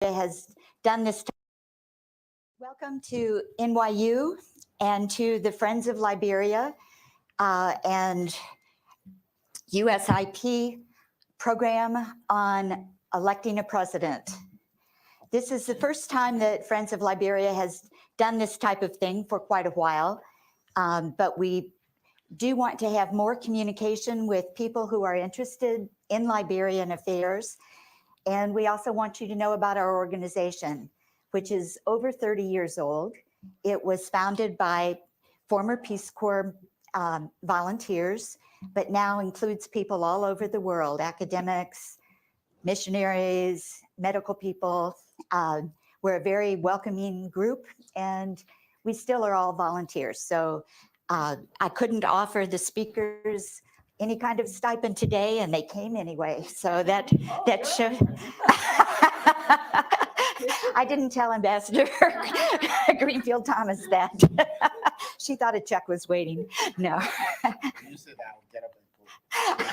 has done this. Welcome to NYU and to the Friends of Liberia and USIP program on electing a president. This is the first time that Friends of Liberia has done this type of thing for quite a while, but we do want to have more communication with people who are interested in Liberian affairs. And we also want you to know about our organization, which is over 30 years old. It was founded by former Peace Corps volunteers, but now includes people all over the world, academics, missionaries, medical people. We're a very welcoming group, and we still are all volunteers. So I couldn't offer the speakers any kind of stipend today, and they came anyway. So that shows. I didn't tell Ambassador Greenfield Thomas that. She thought a check was waiting. No. You said I would get up and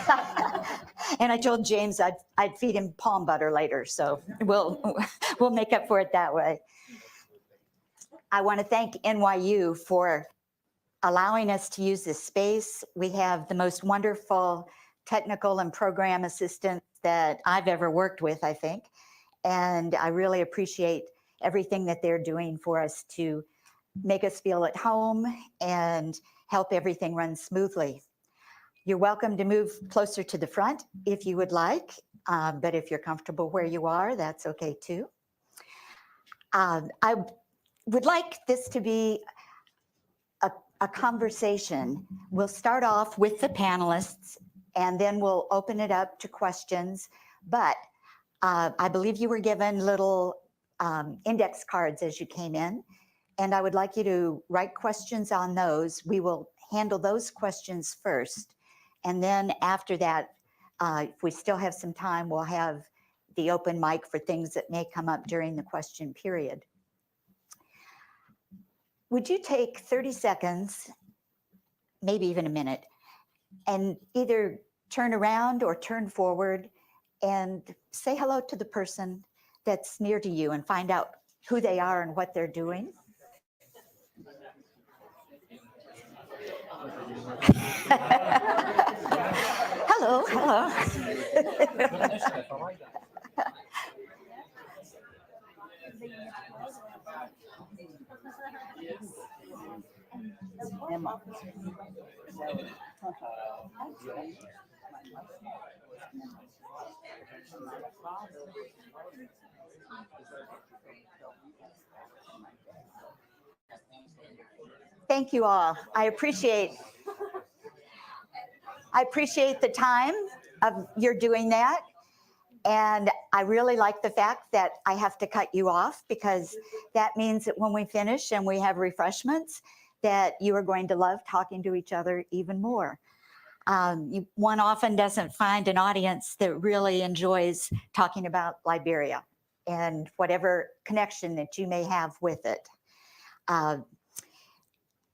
go. And I told James I'd feed him palm butter later, so we'll make up for it that way. I want to thank NYU for allowing us to use this space. We have the most wonderful technical and program assistants that I've ever worked with, I think. And I really appreciate everything that they're doing for us to make us feel at home and help everything run smoothly. You're welcome to move closer to the front if you would like, but if you're comfortable where you are, that's okay too. I would like this to be a conversation. We'll start off with the panelists, and then we'll open it up to questions. But I believe you were given little index cards as you came in, and I would like you to write questions on those. We will handle those questions first, and then after that, if we still have some time, we'll have the open mic for things that may come up during the question period. Would you take 30 seconds, maybe even a minute, and either turn around or turn forward and say hello to the person that's near to you and find out who they are and what they're doing? Hello, hello. Thank you all. I appreciate the time of you're doing that. And I really like the fact that I have to cut you off, because that means that when we finish and we have refreshments, that you are going to love talking to each other even more. One often doesn't find an audience that really enjoys talking about Liberia and whatever connection that you may have with it. I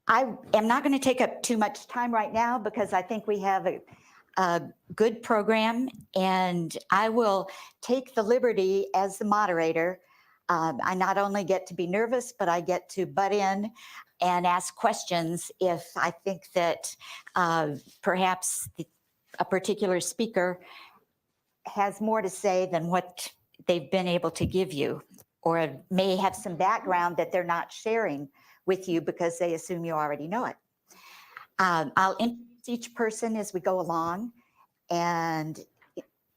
am not going to take up too much time right now, because I think we have a good program, and I will take the liberty as the moderator. I not only get to be nervous, but I get to butt in and ask questions if I think that perhaps a particular speaker has more to say than what they've been able to give you, or may have some background that they're not sharing with you because they assume you already know it. I'll introduce each person as we go along, and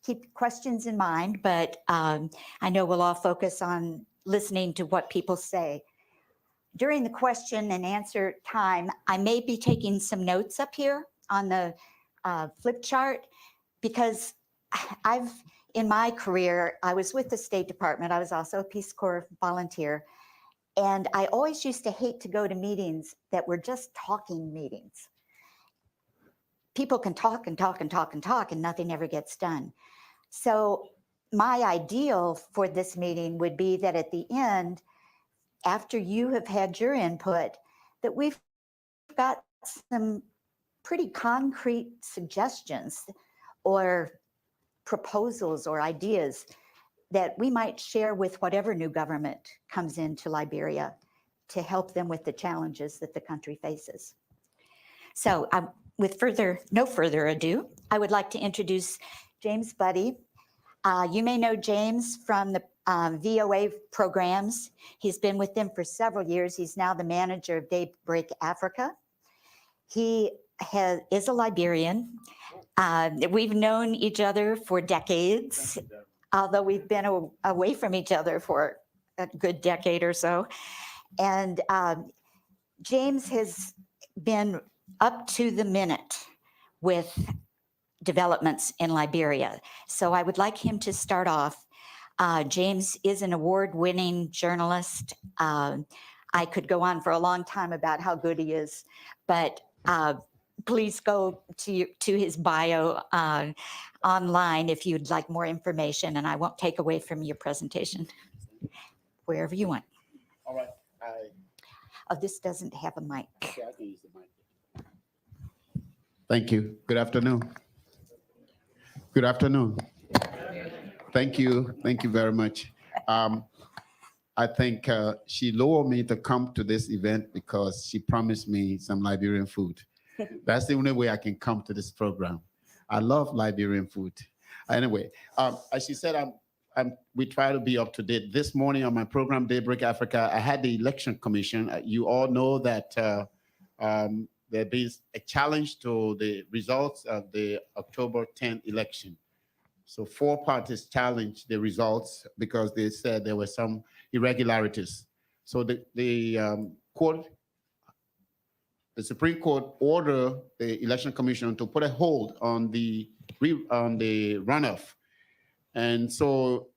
keep questions in mind, but I know we'll all focus on listening to what people say. During the question and answer time, I may be taking some notes up here on the flip chart, because in my career, I was with the State Department. I was also a Peace Corps volunteer. And I always used to hate to go to meetings that were just talking meetings. People can talk and talk and talk and talk, and nothing ever gets done. So my ideal for this meeting would be that at the end, after you have had your input, that we've got some pretty concrete suggestions or proposals or ideas that we might share with whatever new government comes into Liberia to help them with the challenges that the country faces. So with no further ado, I would like to introduce James Buddy. You may know James from the VOA programs. He's been with them for several years. He's now the manager of Daybreak Africa. He is a Liberian. We've known each other for decades, although we've been away from each other for a good decade or so. And James has been up to the minute with developments in Liberia. So I would like him to start off. James is an award-winning journalist. I could go on for a long time about how good he is, but please go to his bio online if you'd like more information, and I won't take away from your presentation. Wherever you want. All right. Oh, this doesn't have a mic. Okay, I can use the mic. Thank you. Good afternoon. Good afternoon. Thank you. Thank you very much. I think she lured me to come to this event because she promised me some Liberian food. That's the only way I can come to this program. I love Liberian food. Anyway, as she said, we try to be up to date. This morning on my program, Daybreak Africa, I had the Election Commission. You all know that there is a challenge to the results of the October 10th election. So 4 parties challenged the results because they said there were some irregularities. So the Supreme Court ordered the Election Commission to put a hold on the runoff. And so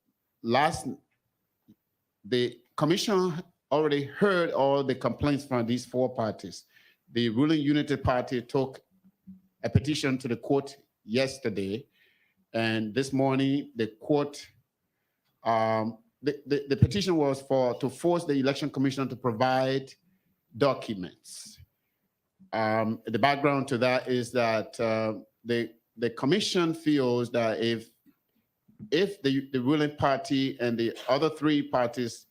the commission already heard all the complaints from these 4 parties. The ruling Unity Party took a petition to the court yesterday, and this morning the court, the petition was to force the Election Commission to provide documents. The background to that is that the commission feels that if the ruling party and the other 3 parties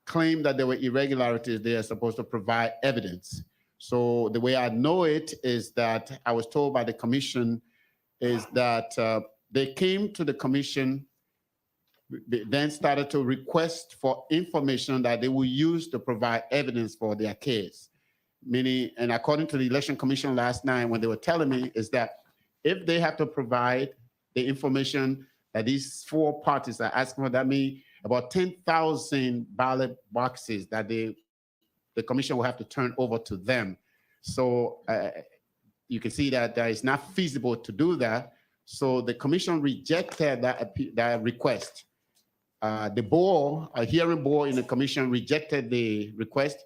claim that there were irregularities, they are supposed to provide evidence. So the way I know it is that I was told by the commission is that they came to the commission, then started to request for information that they will use to provide evidence for their case. Meaning, and according to the Election Commission last night, when they were telling me, is that if they have to provide the information that these 4 parties are asking for, that means about 10,000 ballot boxes that the commission will have to turn over to them. So you can see that it's not feasible to do that. So the commission rejected that request. A hearing board in the commission rejected the request,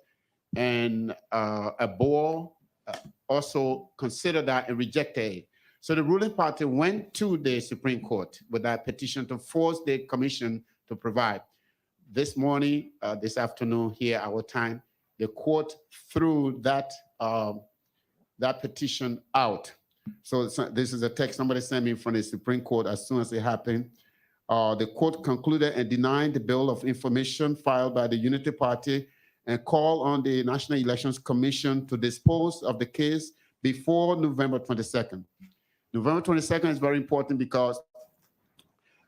and a board also considered that and rejected it. So the ruling party went to the Supreme Court with that petition to force the commission to provide. This morning, this afternoon here, our time, the court threw that petition out. So this is a text somebody sent me from the Supreme Court as soon as it happened. The court concluded and denied the bill of information filed by the Unity Party and called on the National Elections Commission to dispose of the case before November 22nd. November 22nd is very important because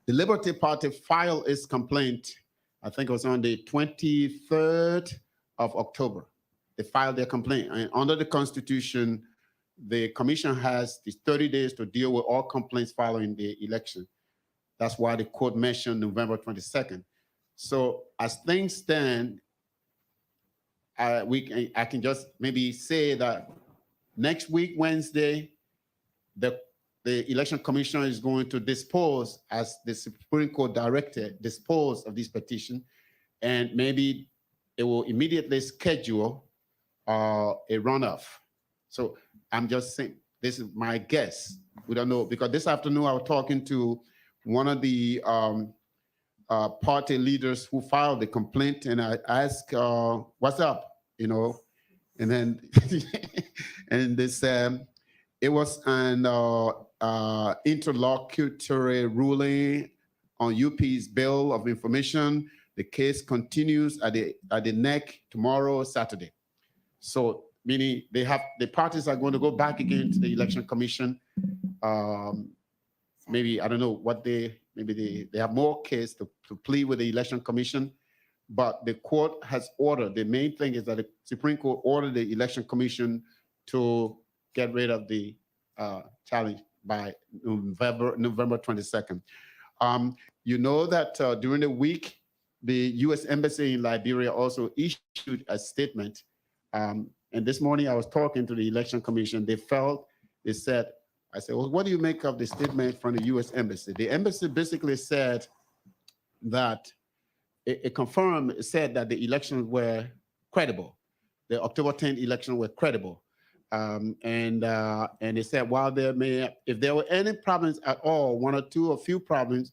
the Liberty Party filed its complaint, I think it was on the 23rd of October. They filed their complaint. And under the Constitution, the commission has these 30 days to deal with all complaints following the election. That's why the court mentioned November 22nd. So as things stand, I can just maybe say that next week, Wednesday, the Election Commission is going to dispose, as the Supreme Court directed, dispose of this petition, and maybe it will immediately schedule a runoff. So I'm just saying, this is my guess. We don't know, because this afternoon I was talking to one of the party leaders who filed the complaint, and I asked, what's up, and then, and this, it was an interlocutory ruling on UP's bill of information. The case continues at the NEC tomorrow, Saturday. So meaning the parties are going to go back again to the Election Commission. Maybe, I don't know what maybe they have more case to plead with the Election Commission, but the court has ordered, the main thing is that the Supreme Court ordered the Election Commission to get rid of the challenge by November 22nd. You know that during the week, the U.S. Embassy in Liberia also issued a statement. And this morning I was talking to the Election Commission. They said, I said, well, what do you make of the statement from the U.S. Embassy? The embassy basically said that it said that the elections were credible. The October 10th election were credible. And they said, while if there were any problems at all, one or two or few problems,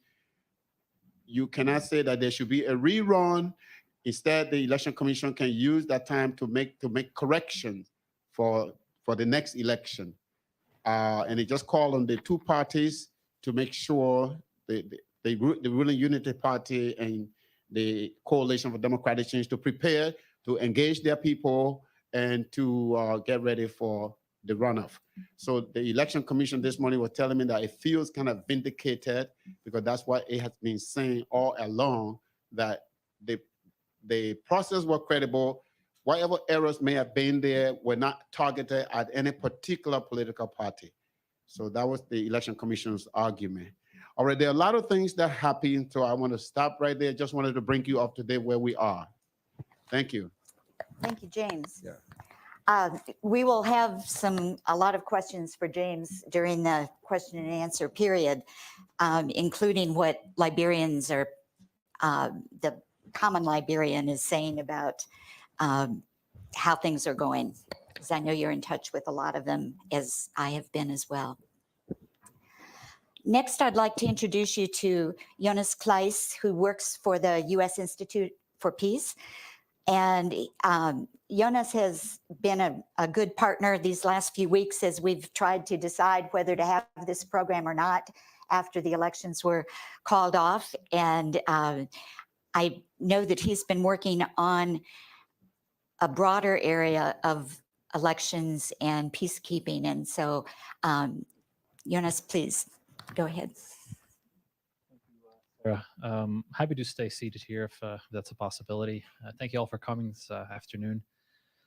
you cannot say that there should be a rerun. Instead, the Election Commission can use that time to make corrections for the next election. And they just called on the two parties to make sure the ruling Unity Party and the Coalition for Democratic Change to prepare to engage their people and to get ready for the runoff. So the Election Commission this morning was telling me that it feels kind of vindicated because that's what it has been saying all along, that the process was credible. Whatever errors may have been there were not targeted at any particular political party. So that was the Election Commission's argument. All right, there are a lot of things that happened, so I want to stop right there. Just wanted to bring you up to date where we are. Thank you. Thank you, James. Yeah. We will have a lot of questions for James during the question and answer period, including what Liberians are, the common Liberian is saying about how things are going, because I know you're in touch with a lot of them, as I have been as well. Next, I'd like to introduce you to Jonas Kleiss, who works for the U.S. Institute for Peace. And Jonas has been a good partner these last few weeks as we've tried to decide whether to have this program or not after the elections were called off. And I know that he's been working on a broader area of elections and peacekeeping. And so, Jonas, please go ahead. Happy to stay seated here if that's a possibility. Thank you all for coming this afternoon.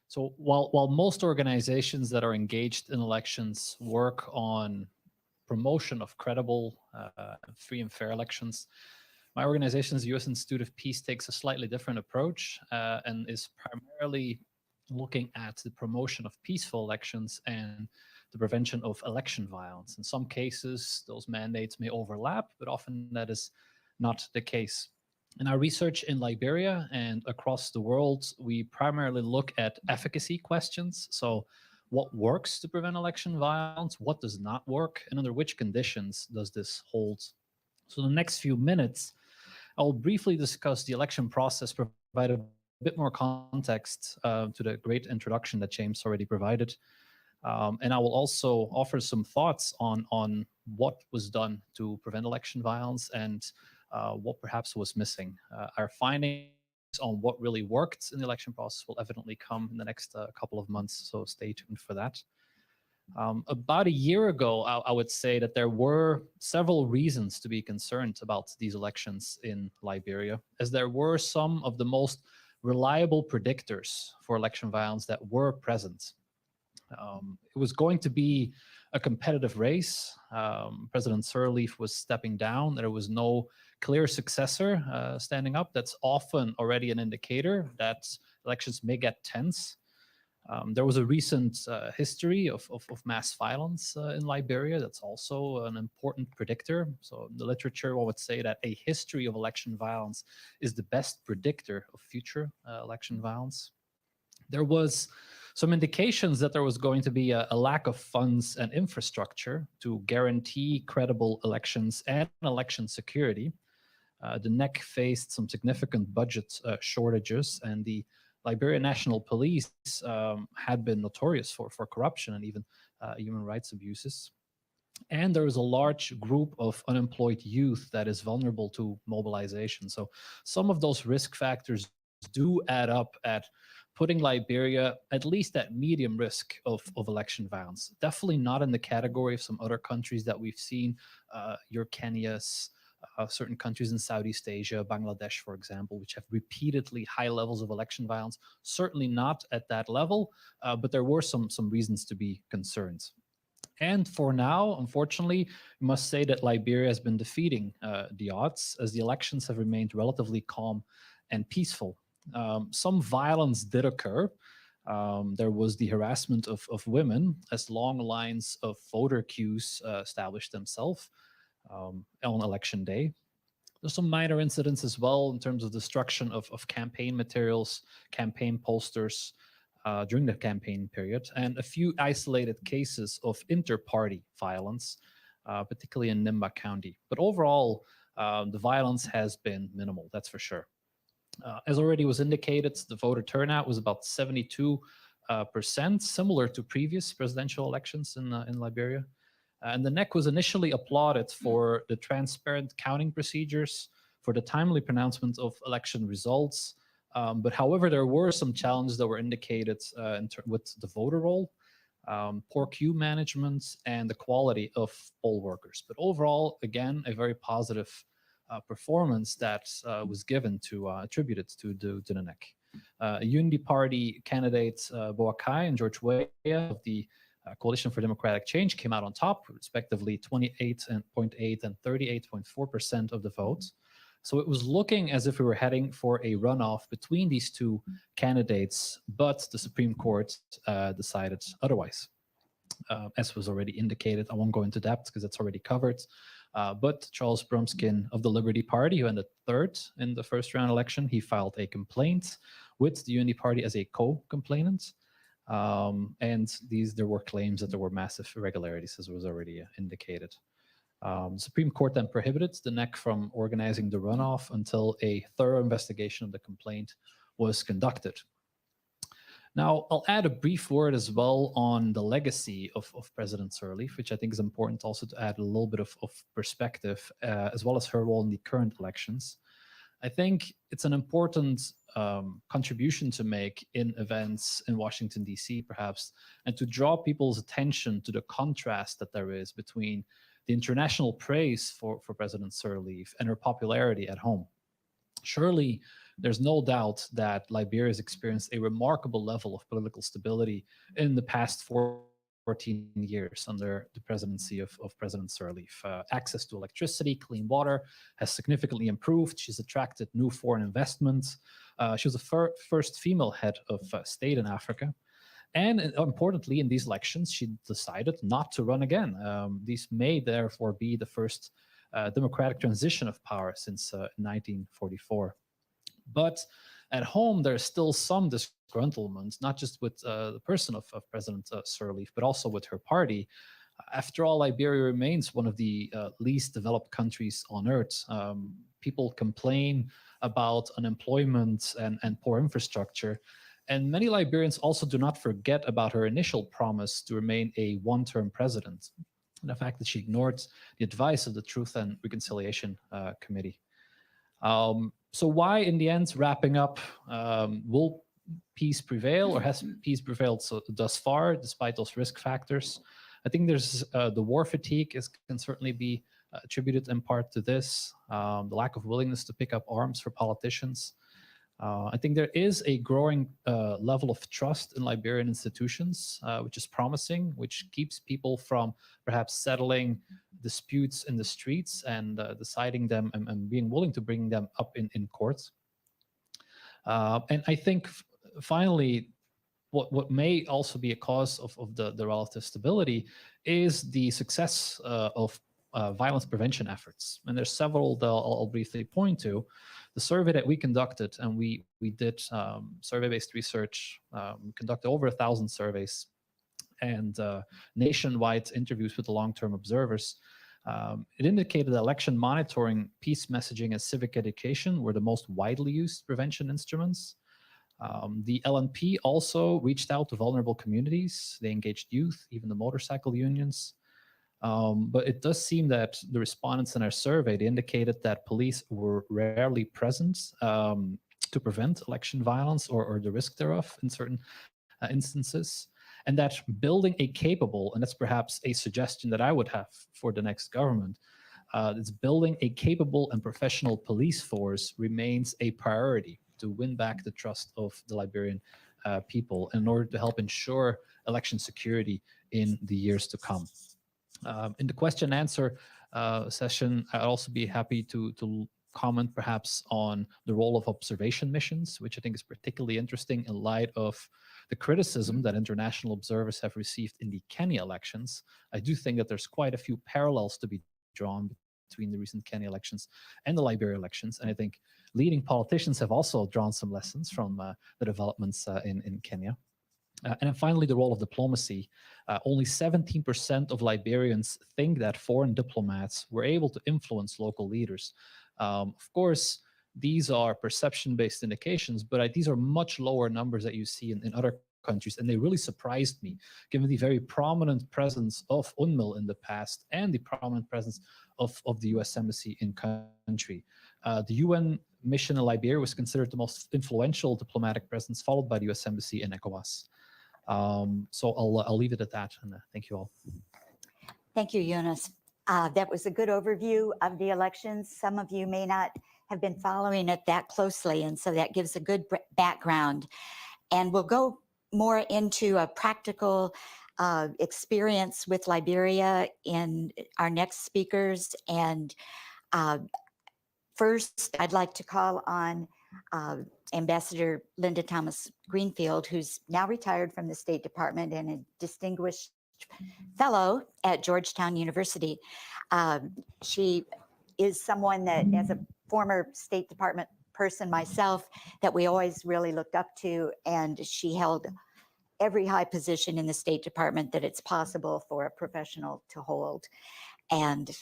So while most organizations that are engaged in elections work on promotion of credible, free and fair elections, my organization's U.S. Institute of Peace takes a slightly different approach and is primarily looking at the promotion of peaceful elections and the prevention of election violence. In some cases, those mandates may overlap, but often that is not the case. In our research in Liberia and across the world, we primarily look at efficacy questions. So what works to prevent election violence? What does not work? And under which conditions does this hold? So in the next few minutes, I'll briefly discuss the election process, provide a bit more context to the great introduction that James already provided. And I will also offer some thoughts on what was done to prevent election violence and what perhaps was missing. Our findings on what really worked in the election process will evidently come in the next couple of months, so stay tuned for that. About a year ago, I would say that there were several reasons to be concerned about these elections in Liberia, as there were some of the most reliable predictors for election violence that were present. It was going to be a competitive race. President Sirleaf was stepping down. There was no clear successor standing up. That's often already an indicator that elections may get tense. There was a recent history of mass violence in Liberia. That's also an important predictor. So in the literature, one would say that a history of election violence is the best predictor of future election violence. There was some indications that there was going to be a lack of funds and infrastructure to guarantee credible elections and election security. The NEC faced some significant budget shortages, and the Liberia National Police had been notorious for corruption and even human rights abuses. And there is a large group of unemployed youth that is vulnerable to mobilization. So some of those risk factors do add up at putting Liberia at least at medium risk of election violence. Definitely not in the category of some other countries that we've seen, your Kenyas, certain countries in Southeast Asia, Bangladesh, for example, which have repeatedly high levels of election violence. Certainly not at that level, but there were some reasons to be concerned. And for now, unfortunately, we must say that Liberia has been defeating the odds as the elections have remained relatively calm and peaceful. Some violence did occur. There was the harassment of women as long lines of voter queues established themselves on election day. There's some minor incidents as well in terms of destruction of campaign materials, campaign posters, during the campaign period, and a few isolated cases of inter-party violence, particularly in Nimba County. But overall, the violence has been minimal, that's for sure. As already was indicated, the voter turnout was about 72%, similar to previous presidential elections in Liberia. And the NEC was initially applauded for the transparent counting procedures, for the timely pronouncement of election results, but however, there were some challenges that were indicated with the voter roll, poor queue management, and the quality of poll workers. But overall, again, a very positive performance that was given to attributed to the NEC. Unity Party candidates Boakai and George Weah of the Coalition for Democratic Change came out on top, respectively 28.8% and 38.4% of the votes. So it was looking as if we were heading for a runoff between these two candidates, but the Supreme Court decided otherwise. As was already indicated, I won't go into depth because it's already covered. But Charles Brumskin of the Liberty Party, who ended third in the first round election, he filed a complaint with the Unity Party as a co-complainant. And there were claims that there were massive irregularities, as was already indicated. The Supreme Court then prohibited the NEC from organizing the runoff until a thorough investigation of the complaint was conducted. Now, I'll add a brief word as well on the legacy of President Sirleaf, which I think is important also to add a little bit of perspective, as well as her role in the current elections. I think it's an important contribution to make in events in Washington, D.C., perhaps, and to draw people's attention to the contrast that there is between the international praise for President Sirleaf and her popularity at home. Surely, there's no doubt that Liberia has experienced a remarkable level of political stability in the past 14 years under the presidency of President Sirleaf. Access to electricity, clean water has significantly improved. She's attracted new foreign investments. She was the first female head of state in Africa. And importantly, in these elections, she decided not to run again. These may therefore be the first democratic transition of power since 1944. But at home, there's still some disgruntlement, not just with the person of President Sirleaf, but also with her party. After all, Liberia remains one of the least developed countries on earth. People complain about unemployment and poor infrastructure. And many Liberians also do not forget about her initial promise to remain a one-term president, and the fact that she ignored the advice of the Truth and Reconciliation Committee. So why, in the end, wrapping up, will peace prevail, or has peace prevailed thus far, despite those risk factors? I think there's the war fatigue can certainly be attributed in part to this, the lack of willingness to pick up arms for politicians. I think there is a growing level of trust in Liberian institutions, which is promising, which keeps people from perhaps settling disputes in the streets and deciding them and being willing to bring them up in court. And I think finally, what may also be a cause of the relative stability is the success of violence prevention efforts. And there's several that I'll briefly point to. The survey that we conducted, and we did survey-based research, conducted over 1,000 surveys and nationwide interviews with the long-term observers. It indicated that election monitoring, peace messaging, and civic education were the most widely used prevention instruments. The LNP also reached out to vulnerable communities. They engaged youth, even the motorcycle unions. But it does seem that the respondents in our survey, they indicated that police were rarely present to prevent election violence or the risk thereof in certain instances, and that building a capable, and that's perhaps a suggestion that I would have for the next government, it's building a capable and professional police force remains a priority to win back the trust of the Liberian people in order to help ensure election security in the years to come. In the question and answer session, I'd also be happy to comment perhaps on the role of observation missions, which I think is particularly interesting in light of the criticism that international observers have received in the Kenya elections. I do think that there's quite a few parallels to be drawn between the recent Kenya elections and the Liberia elections. And I think leading politicians have also drawn some lessons from the developments in Kenya. And then finally, the role of diplomacy. Only 17% of Liberians think that foreign diplomats were able to influence local leaders. Of course, these are perception-based indications, but these are much lower numbers that you see in other countries, and they really surprised me, given the very prominent presence of UNMIL in the past and the prominent presence of the U.S. Embassy in country. The UN mission in Liberia was considered the most influential diplomatic presence, followed by the U.S. Embassy in ECOWAS. So I'll leave it at that, and thank you all. Thank you, Eunice. That was a good overview of the elections. Some of you may not have been following it that closely, and so that gives a good background. And we'll go more into a practical experience with Liberia in our next speakers. And first, I'd like to call on Ambassador Linda Thomas Greenfield, who's now retired from the State Department and a distinguished fellow at Georgetown University. She is someone that, as a former State Department person myself, that we always really looked up to, and she held every high position in the State Department that it's possible for a professional to hold. And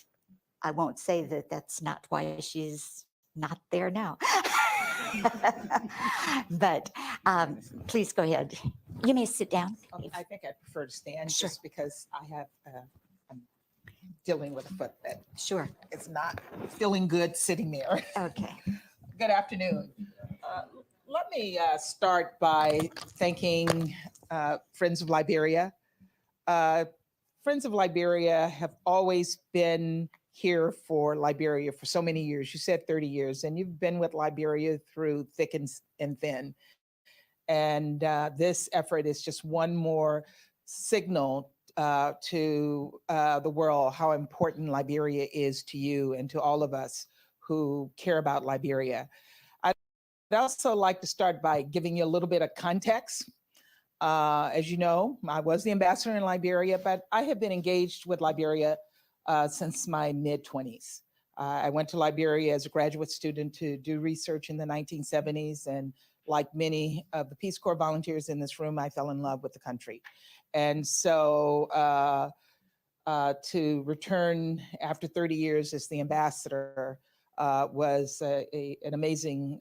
I won't say that that's not why she's not there now. But please go ahead. You may sit down. I think I prefer to stand Sure. just because I have, I'm dealing with a foot that Sure. is not feeling good sitting there. Okay. Good afternoon. Let me start by thanking Friends of Liberia. Friends of Liberia have always been here for Liberia for so many years. You said 30 years, and you've been with Liberia through thick and thin. And this effort is just one more signal to the world how important Liberia is to you and to all of us who care about Liberia. I'd also like to start by giving you a little bit of context. As you know, I was the ambassador in Liberia, but I have been engaged with Liberia since my mid-20s. I went to Liberia as a graduate student to do research in the 1970s, and like many of the Peace Corps volunteers in this room, I fell in love with the country. And so to return after 30 years as the ambassador was an amazing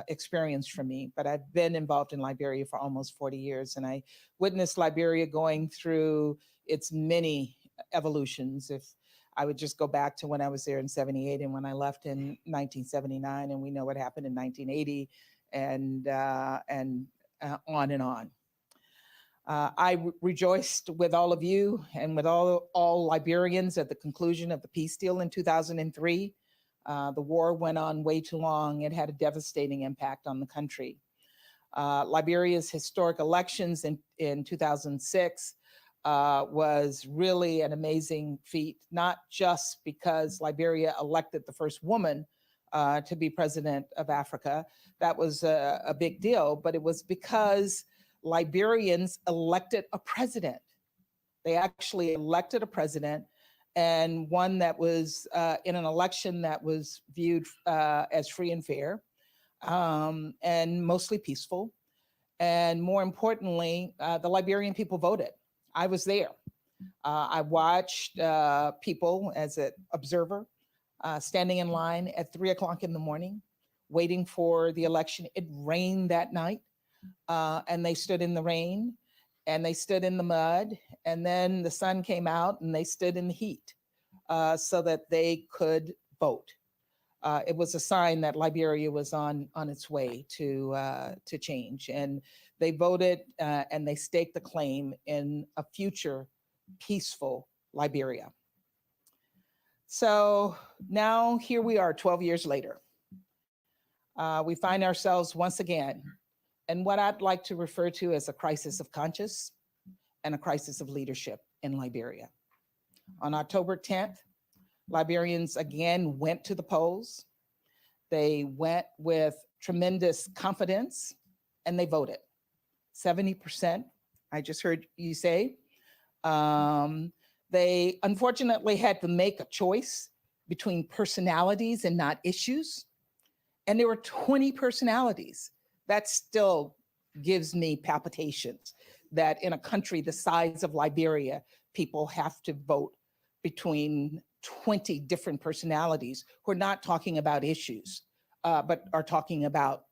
experience for me. But I've been involved in Liberia for almost 40 years, and I witnessed Liberia going through its many evolutions. If I would just go back to when I was there in 78 and when I left in 1979, and we know what happened in 1980, and on and on. I rejoiced with all of you and with all Liberians at the conclusion of the peace deal in 2003. The war went on way too long. It had a devastating impact on the country. Liberia's historic elections in 2006 was really an amazing feat, not just because Liberia elected the first woman to be president of Africa. That was a big deal, but it was because Liberians elected a president. They actually elected a president, and one that was in an election that was viewed as free and fair, and mostly peaceful. And more importantly, the Liberian people voted. I was there. I watched people as an observer standing in line at 3 o'clock in the morning, waiting for the election. It rained that night, and they stood in the rain. and they stood in the mud, and then the sun came out and they stood in the heat so that they could vote. It was a sign that Liberia was on its way to change, and they voted and they staked a claim in a future peaceful Liberia. So now here we are 12 years later. We find ourselves once again in what I'd like to refer to as a crisis of conscience and a crisis of leadership in Liberia. On October 10th, Liberians again went to the polls. They went with tremendous confidence and they voted. 70%, I just heard you say. They unfortunately had to make a choice between personalities and not issues. And there were 20 personalities. That still gives me palpitations that in a country the size of Liberia, people have to vote between 20 different personalities who are not talking about issues, but are talking about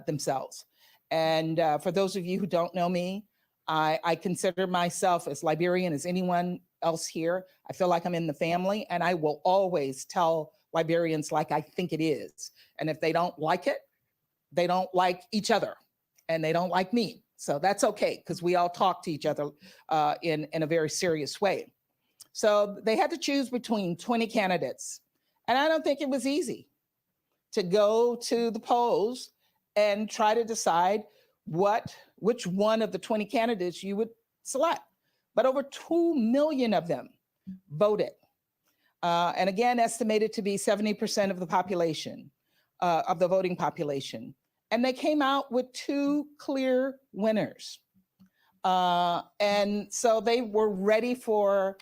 themselves. And for those of you who don't know me, I consider myself as Liberian as anyone else here. I feel like I'm in the family, and I will always tell Liberians like I think it is. And if they don't like it, they don't like each other, and they don't like me. So that's okay, because we all talk to each other in a very serious way. So they had to choose between 20 candidates. And I don't think it was easy to go to the polls and try to decide which one of the 20 candidates you would select. But over 2 million of them voted. And again, estimated to be 70% of the population, of the voting population. And they came out with 2 clear winners. And so they were ready for,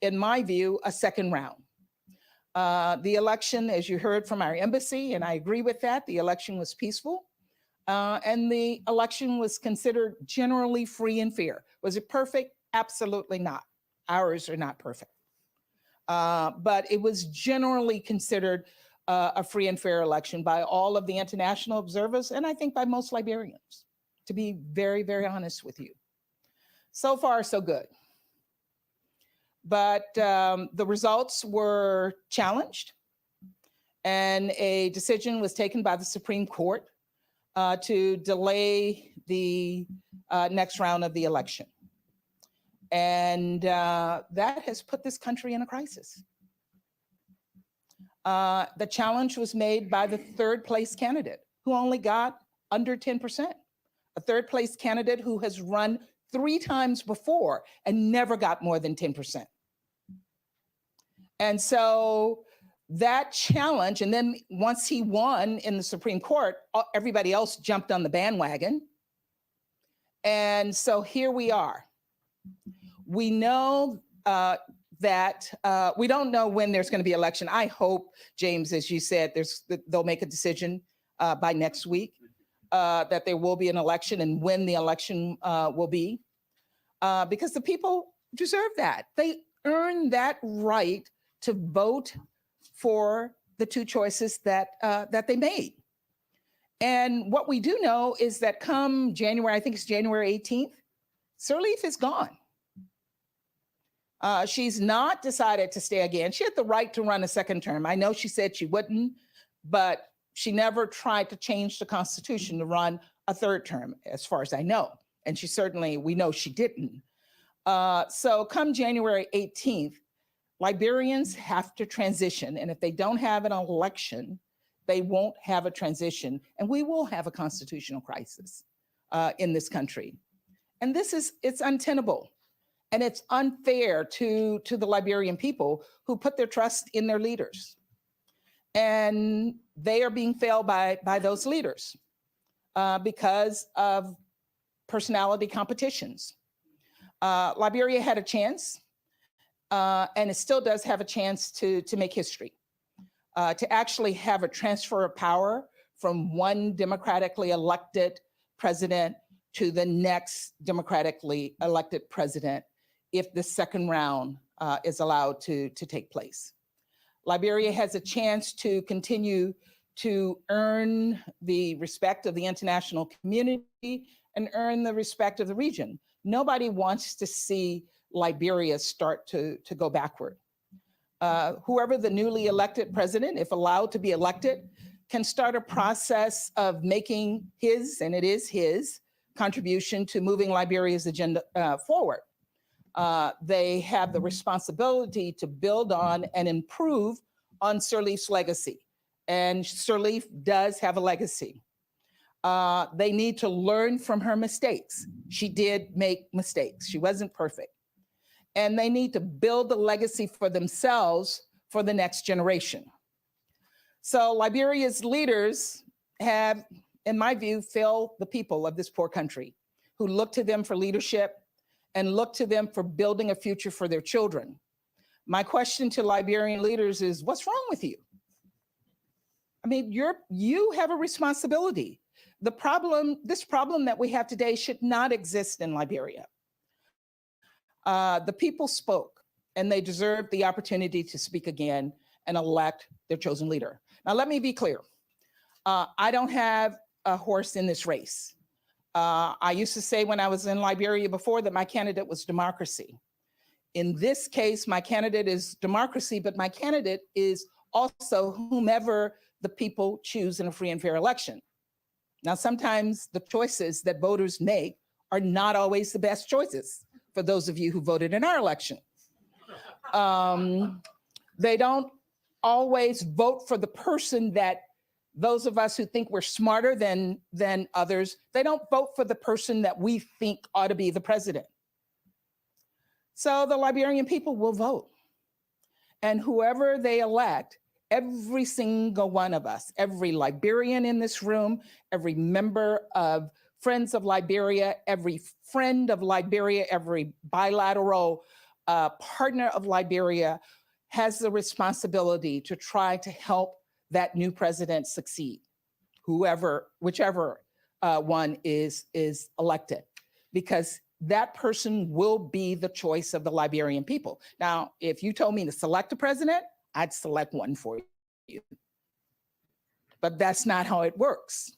in my view, a second round. The election, as you heard from our embassy, and I agree with that, the election was peaceful. And the election was considered generally free and fair. Was it perfect? Absolutely not. Ours are not perfect. But it was generally considered a free and fair election by all of the international observers, and I think by most Liberians, to be very, very honest with you. So far, so good. But the results were challenged, and a decision was taken by the Supreme Court to delay the next round of the election. And that has put this country in a crisis. The challenge was made by the third place candidate who only got under 10%. A third place candidate who has run 3 times before and never got more than 10%. And so that challenge, and then once he won in the Supreme Court, everybody else jumped on the bandwagon. And so here we are. We know that we don't know when there's going to be election. I hope, James, as you said, they'll make a decision by next week that there will be an election and when the election will be, because the people deserve that. They earn that right to vote for the 2 choices that they made. And what we do know is that come January, I think it's January 18th, Sirleaf is gone. She's not decided to stay again. She had the right to run a second term. I know she said she wouldn't, but she never tried to change the Constitution to run a third term, as far as I know. And we know she didn't. So come January 18th, Liberians have to transition. And if they don't have an election, they won't have a transition. And we will have a constitutional crisis in this country. And it's untenable. And it's unfair to the Liberian people who put their trust in their leaders. And they are being failed by those leaders because of personality competitions. Liberia had a chance, and it still does have a chance to make history, to actually have a transfer of power from one democratically elected president to the next democratically elected president if the second round is allowed to take place. Liberia has a chance to continue to earn the respect of the international community and earn the respect of the region, Nobody wants to see Liberia start to go backward. Whoever the newly elected president, if allowed to be elected, can start a process of making his, and it is his, contribution to moving Liberia's agenda forward. They have the responsibility to build on and improve on Sirleaf's legacy. And Sirleaf does have a legacy. They need to learn from her mistakes. She did make mistakes. She wasn't perfect. And they need to build the legacy for themselves for the next generation. So Liberia's leaders have, in my view, failed the people of this poor country, who look to them for leadership and look to them for building a future for their children. My question to Liberian leaders is, what's wrong with you? I mean, you have a responsibility. This problem that we have today should not exist in Liberia. The people spoke, and they deserve the opportunity to speak again and elect their chosen leader. Now, let me be clear. I don't have a horse in this race. I used to say when I was in Liberia before that my candidate was democracy. In this case, my candidate is democracy, but my candidate is also whomever the people choose in a free and fair election. Now, sometimes the choices that voters make are not always the best choices for those of you who voted in our election. They don't always vote for the person that those of us who think we're smarter than others, they don't vote for the person that we think ought to be the president. So the Liberian people will vote. And whoever they elect, every single one of us, every Liberian in this room, every member of Friends of Liberia, every friend of Liberia, every bilateral partner of Liberia has the responsibility to try to help that new president succeed, whichever one is elected, because that person will be the choice of the Liberian people. Now, if you told me to select a president, I'd select one for you. But that's not how it works.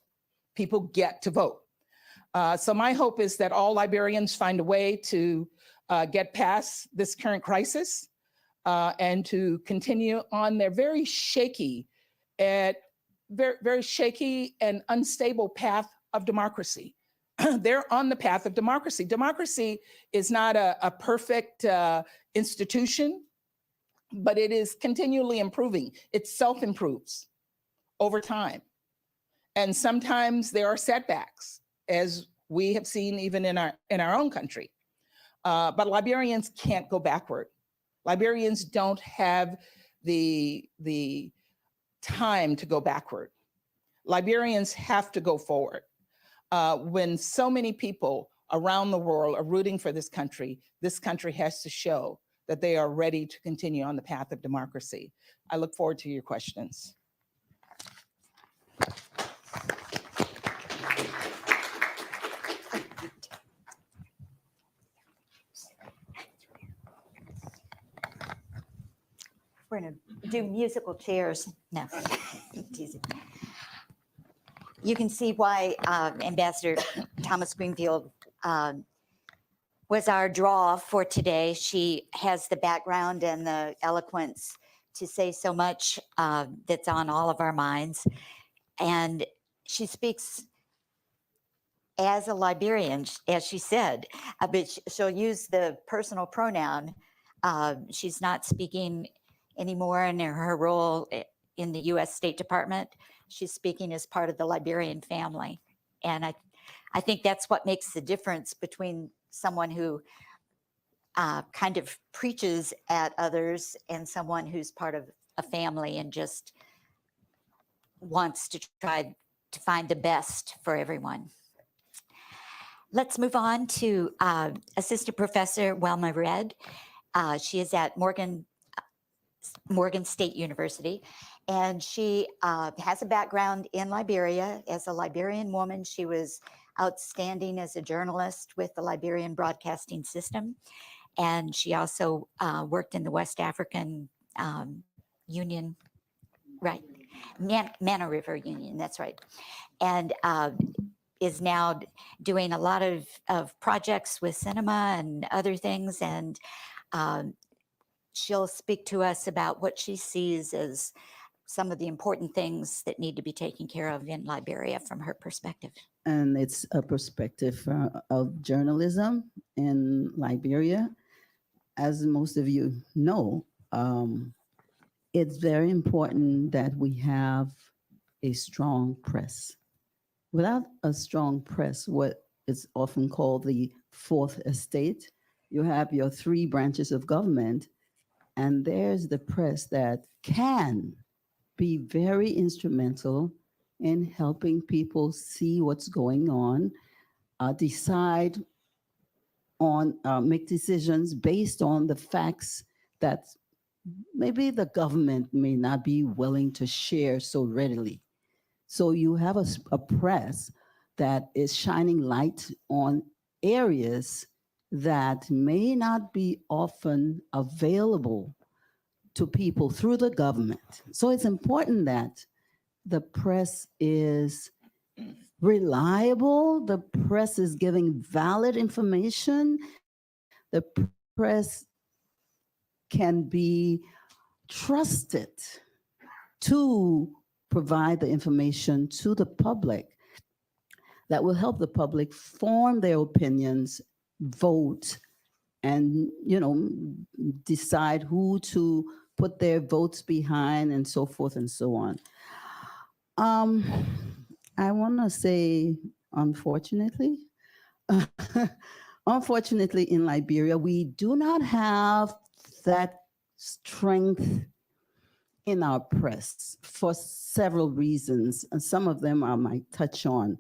People get to vote. So my hope is that all Liberians find a way to get past this current crisis and to continue on their very shaky and unstable path of democracy. They're on the path of democracy. Democracy is not a perfect institution, but it is continually improving. It self-improves over time. And sometimes there are setbacks, as we have seen even in our own country. But Liberians can't go backward. Liberians don't have the time to go backward. Liberians have to go forward. When so many people around the world are rooting for this country has to show that they are ready to continue on the path of democracy. I look forward to your questions. We're going to do musical chairs. No, teasing. You can see why Ambassador Thomas Greenfield was our draw for today. She has the background and the eloquence to say so much that's on all of our minds. And she speaks as a Liberian, as she said, but she'll use the personal pronoun. She's not speaking anymore in her role in the U.S. State Department. She's speaking as part of the Liberian family. And I think that's what makes the difference between someone who kind of preaches at others and someone who's part of a family and just wants to try to find the best for everyone. Let's move on to Assistant Professor Welma Red. She is at Morgan State University, and she has a background in Liberia. As a Liberian woman, she was outstanding as a journalist with the Liberian Broadcasting System, and she also worked in the West African Union, right? Mana River Union, that's right. And is now doing a lot of projects with cinema and other things. And she'll speak to us about what she sees as some of the important things that need to be taken care of in Liberia from her perspective. And it's a perspective of journalism in Liberia. As most of you know, it's very important that we have a strong press. Without a strong press, what is often called the fourth estate, you have your three branches of government, and there's the press that can be very instrumental in helping people see what's going on, decide on, make decisions based on the facts that maybe the government may not be willing to share so readily. So you have a press that is shining light on areas that may not be often available to people through the government. So it's important that the press is reliable, the press is giving valid information, the press can be trusted to provide the information to the public that will help the public form their opinions, vote, and decide who to put their votes behind, and so forth and so on. I want to say, unfortunately, unfortunately, in Liberia, we do not have that strength in our press for several reasons, and some of them I might touch on.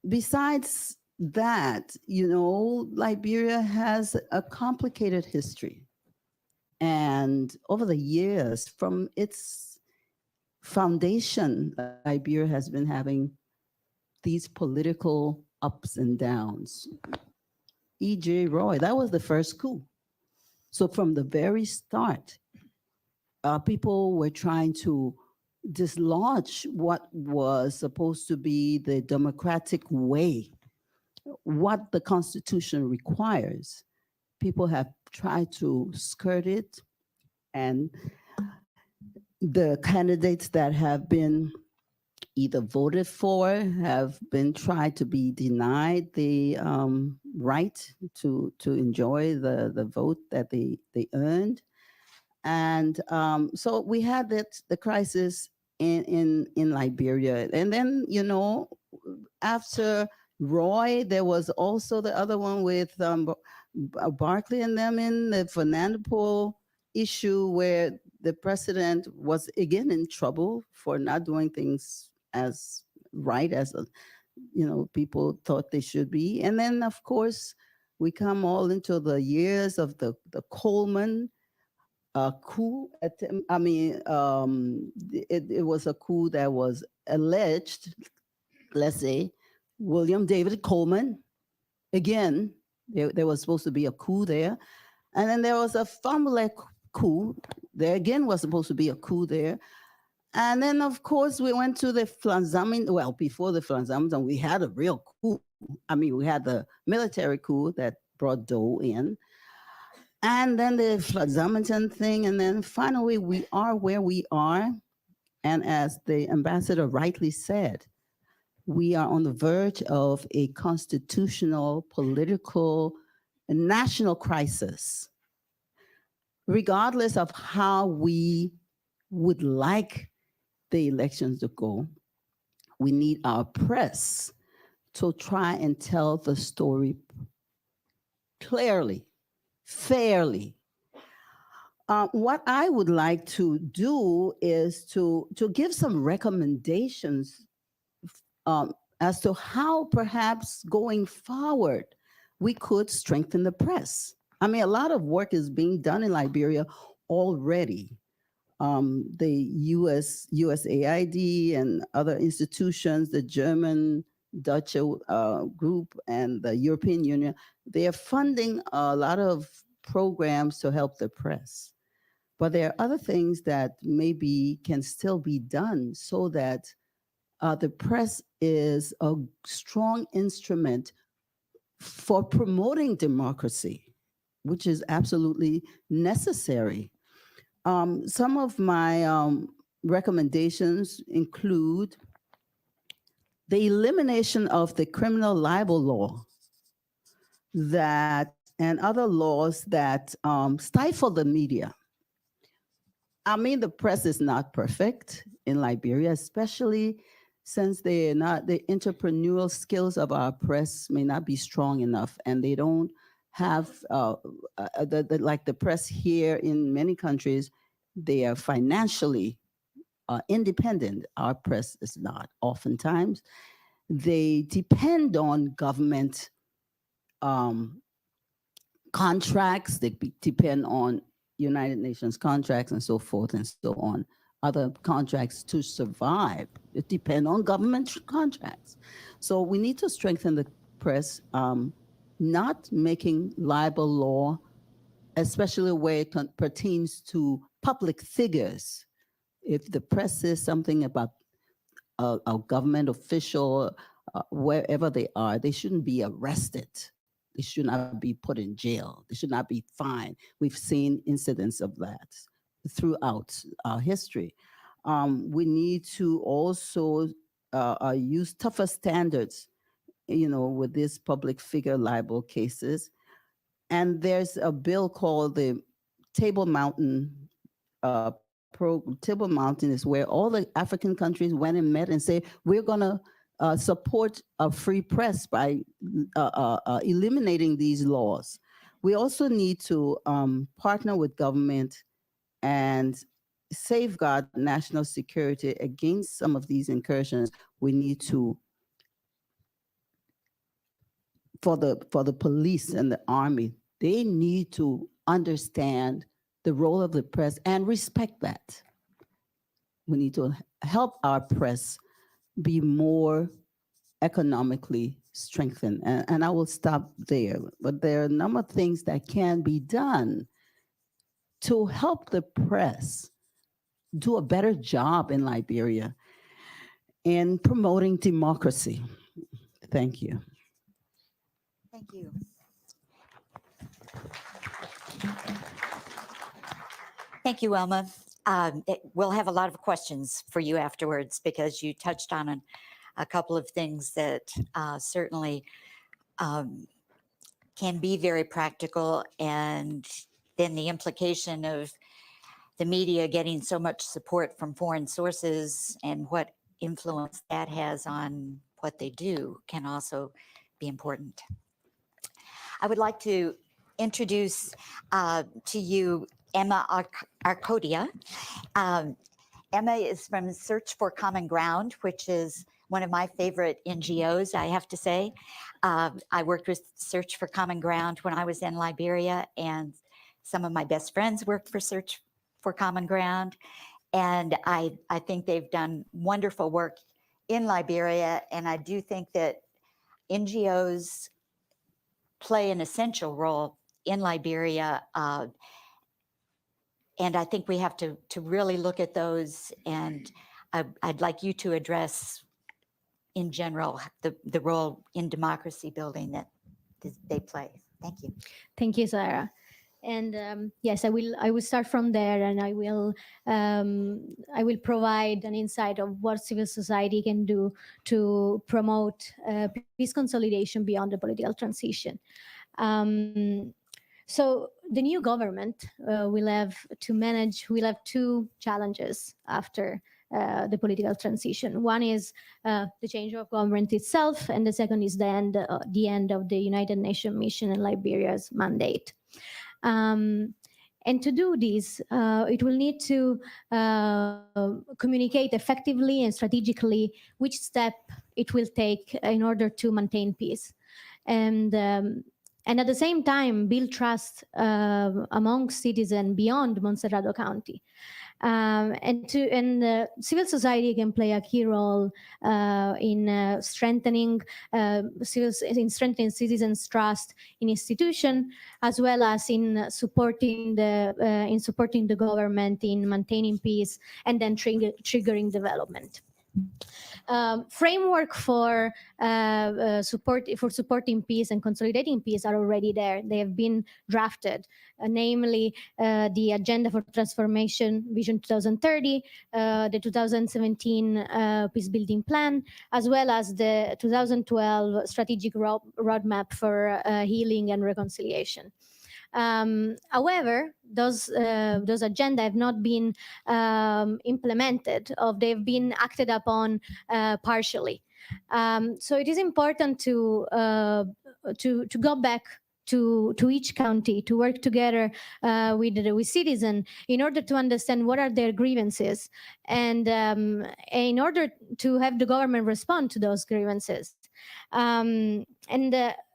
Besides that, Liberia has a complicated history. And over the years, from its foundation, Liberia has been having these political ups and downs. E.J. Roy, that was the first coup. So from the very start, people were trying to dislodge what was supposed to be the democratic way, what the Constitution requires. People have tried to skirt it, and the candidates that have been either voted for have been tried to be denied the right to enjoy the vote that they earned. And so we had the crisis in Liberia. And then, after Roy, there was also the other one with Barkley and them in the Fernando issue, where the president was again in trouble for not doing things as right as people thought they should be. And then, of course, we come all into the years of the Coleman coup. It was a coup that was alleged, let's say, William David Coleman. Again, there was supposed to be a coup there. And then there was a Famulek coup. There again was supposed to be a coup there. And then, of course, we went to the Flanzamin. Well, before the Flanzamin, we had a real coup. We had the military coup that brought Doe in. And then the Flanzamin thing. And then finally, we are where we are. And as the ambassador rightly said, we are on the verge of a constitutional, political, and national crisis. Regardless of how we would like the elections to go, we need our press to try and tell the story clearly, fairly. What I would like to do is to give some recommendations as to how perhaps going forward we could strengthen the press. A lot of work is being done in Liberia already. The USAID and other institutions, the German Dutch group and the European Union, they are funding a lot of programs to help the press. But there are other things that maybe can still be done so that the press is a strong instrument for promoting democracy, which is absolutely necessary. Some of my recommendations include the elimination of the criminal libel law and other laws that stifle the media. I mean, the press is not perfect in Liberia, especially since the entrepreneurial skills of our press may not be strong enough, and they don't have like the press here in many countries, they are financially independent. Our press is not. Oftentimes, they depend on government contracts. They depend on United Nations contracts and so forth and so on. Other contracts to survive. It depends on government contracts. So we need to strengthen the press, not making libel law, especially where it pertains to public figures. If the press says something about a government official, wherever they are, they shouldn't be arrested. They should not be put in jail. They should not be fined. We've seen incidents of that throughout our history. We need to also use tougher standards, with these public figure libel cases. And there's a bill called the Table Mountain Table Mountain is where all the African countries went and met and say, we're going to support a free press by eliminating these laws. We also need to partner with government and safeguard national security against some of these incursions. We need to, for the police and the army, they need to understand the role of the press and respect that. We need to help our press be more economically strengthened. And I will stop there. But there are a number of things that can be done to help the press do a better job in Liberia in promoting democracy. Thank you. Thank you. Thank you, Wilma. We'll have a lot of questions for you afterwards because you touched on a couple of things that certainly can be very practical, and then the implication of the media getting so much support from foreign sources and what influence that has on what they do can also be important. I would like to introduce to you Emma Arcodia. Emma is from Search for Common Ground, which is one of my favorite NGOs, I have to say. I worked with Search for Common Ground when I was in Liberia, and some of my best friends worked for Search for Common Ground. And I think they've done wonderful work in Liberia, and I do think that NGOs play an essential role in Liberia. And I think we have to really look at those, and I'd like you to address in general the role in democracy building that they play. Thank you. Thank you, Sarah. And yes, I will start from there, and I will provide an insight of what civil society can do to promote peace consolidation beyond the political transition. So the new government will have two challenges after the political transition. One is the change of government itself, and the second is the end of the United Nations mission in Liberia's mandate. And to do this, it will need to communicate effectively and strategically which step it will take in order to maintain peace. And at the same time, build trust among citizens beyond Montserrado County. And civil society can play a key role in strengthening citizens' trust in institutions, as well as in supporting the government in maintaining peace and then triggering development. framework for supporting peace and consolidating peace are already there. They have been drafted, namely the Agenda for Transformation Vision 2030, the 2017 Peace Building Plan, as well as the 2012 Strategic Roadmap for Healing and Reconciliation. However, those agenda have not been implemented, or they've been acted upon partially. So it is important to go back to each county, to work together with citizens in order to understand what are their grievances, and in order to have the government respond to those grievances.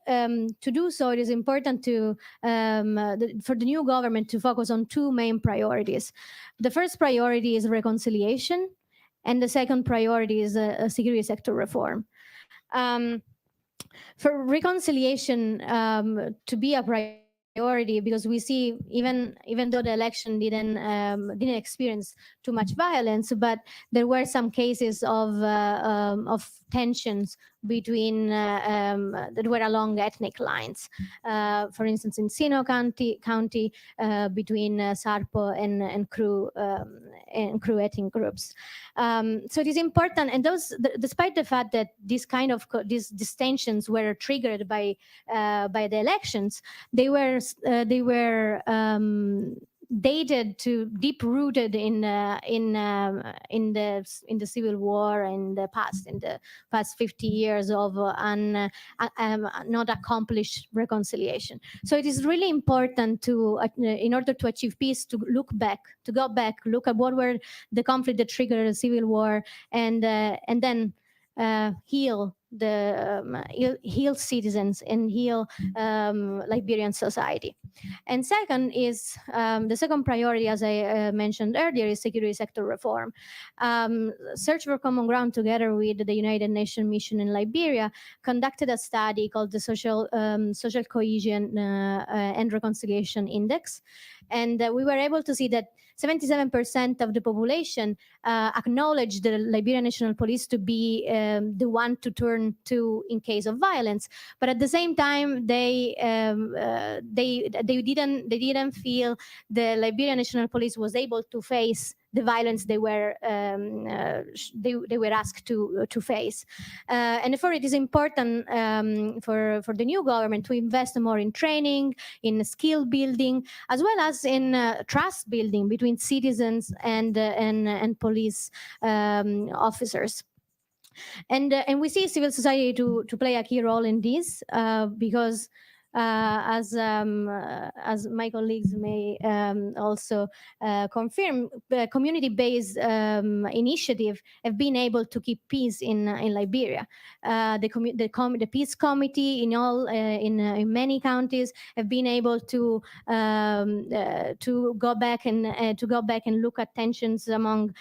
To do so, it is important for the new government to focus on two main priorities. The first priority is reconciliation, and the second priority is security sector reform. For reconciliation to be a priority, because we see even though the election didn't experience too much violence, but there were some cases of tensions between that were along ethnic lines. For instance, in Sino County between Sarpo and Kru ethnic groups. So it is important, and despite the fact that these these tensions were triggered by the elections, they were dated to deep rooted in the civil war in the past 50 years of not accomplished reconciliation. So it is really important to in order to achieve peace, to go back, look at what were the conflict that triggered the civil war, and then heal citizens and heal Liberian society. And second is the second priority, as I mentioned earlier, is security sector reform. Search for Common Ground, together with the United Nations mission in Liberia, conducted a study called the Social Cohesion and Reconciliation Index, and we were able to see that 77% of the population acknowledged the Liberian National Police to be the one to turn to in case of violence, but at the same time they didn't feel the Liberian National Police was able to face the violence they were asked to face, and therefore it is important for the new government to invest more in training, in skill building, as well as in trust building between citizens and police officers. And we see civil society to play a key role in this because as my colleagues may also confirm, the community-based initiative have been able to keep peace in Liberia. The peace committee in many counties have been able to go back and look at tensions among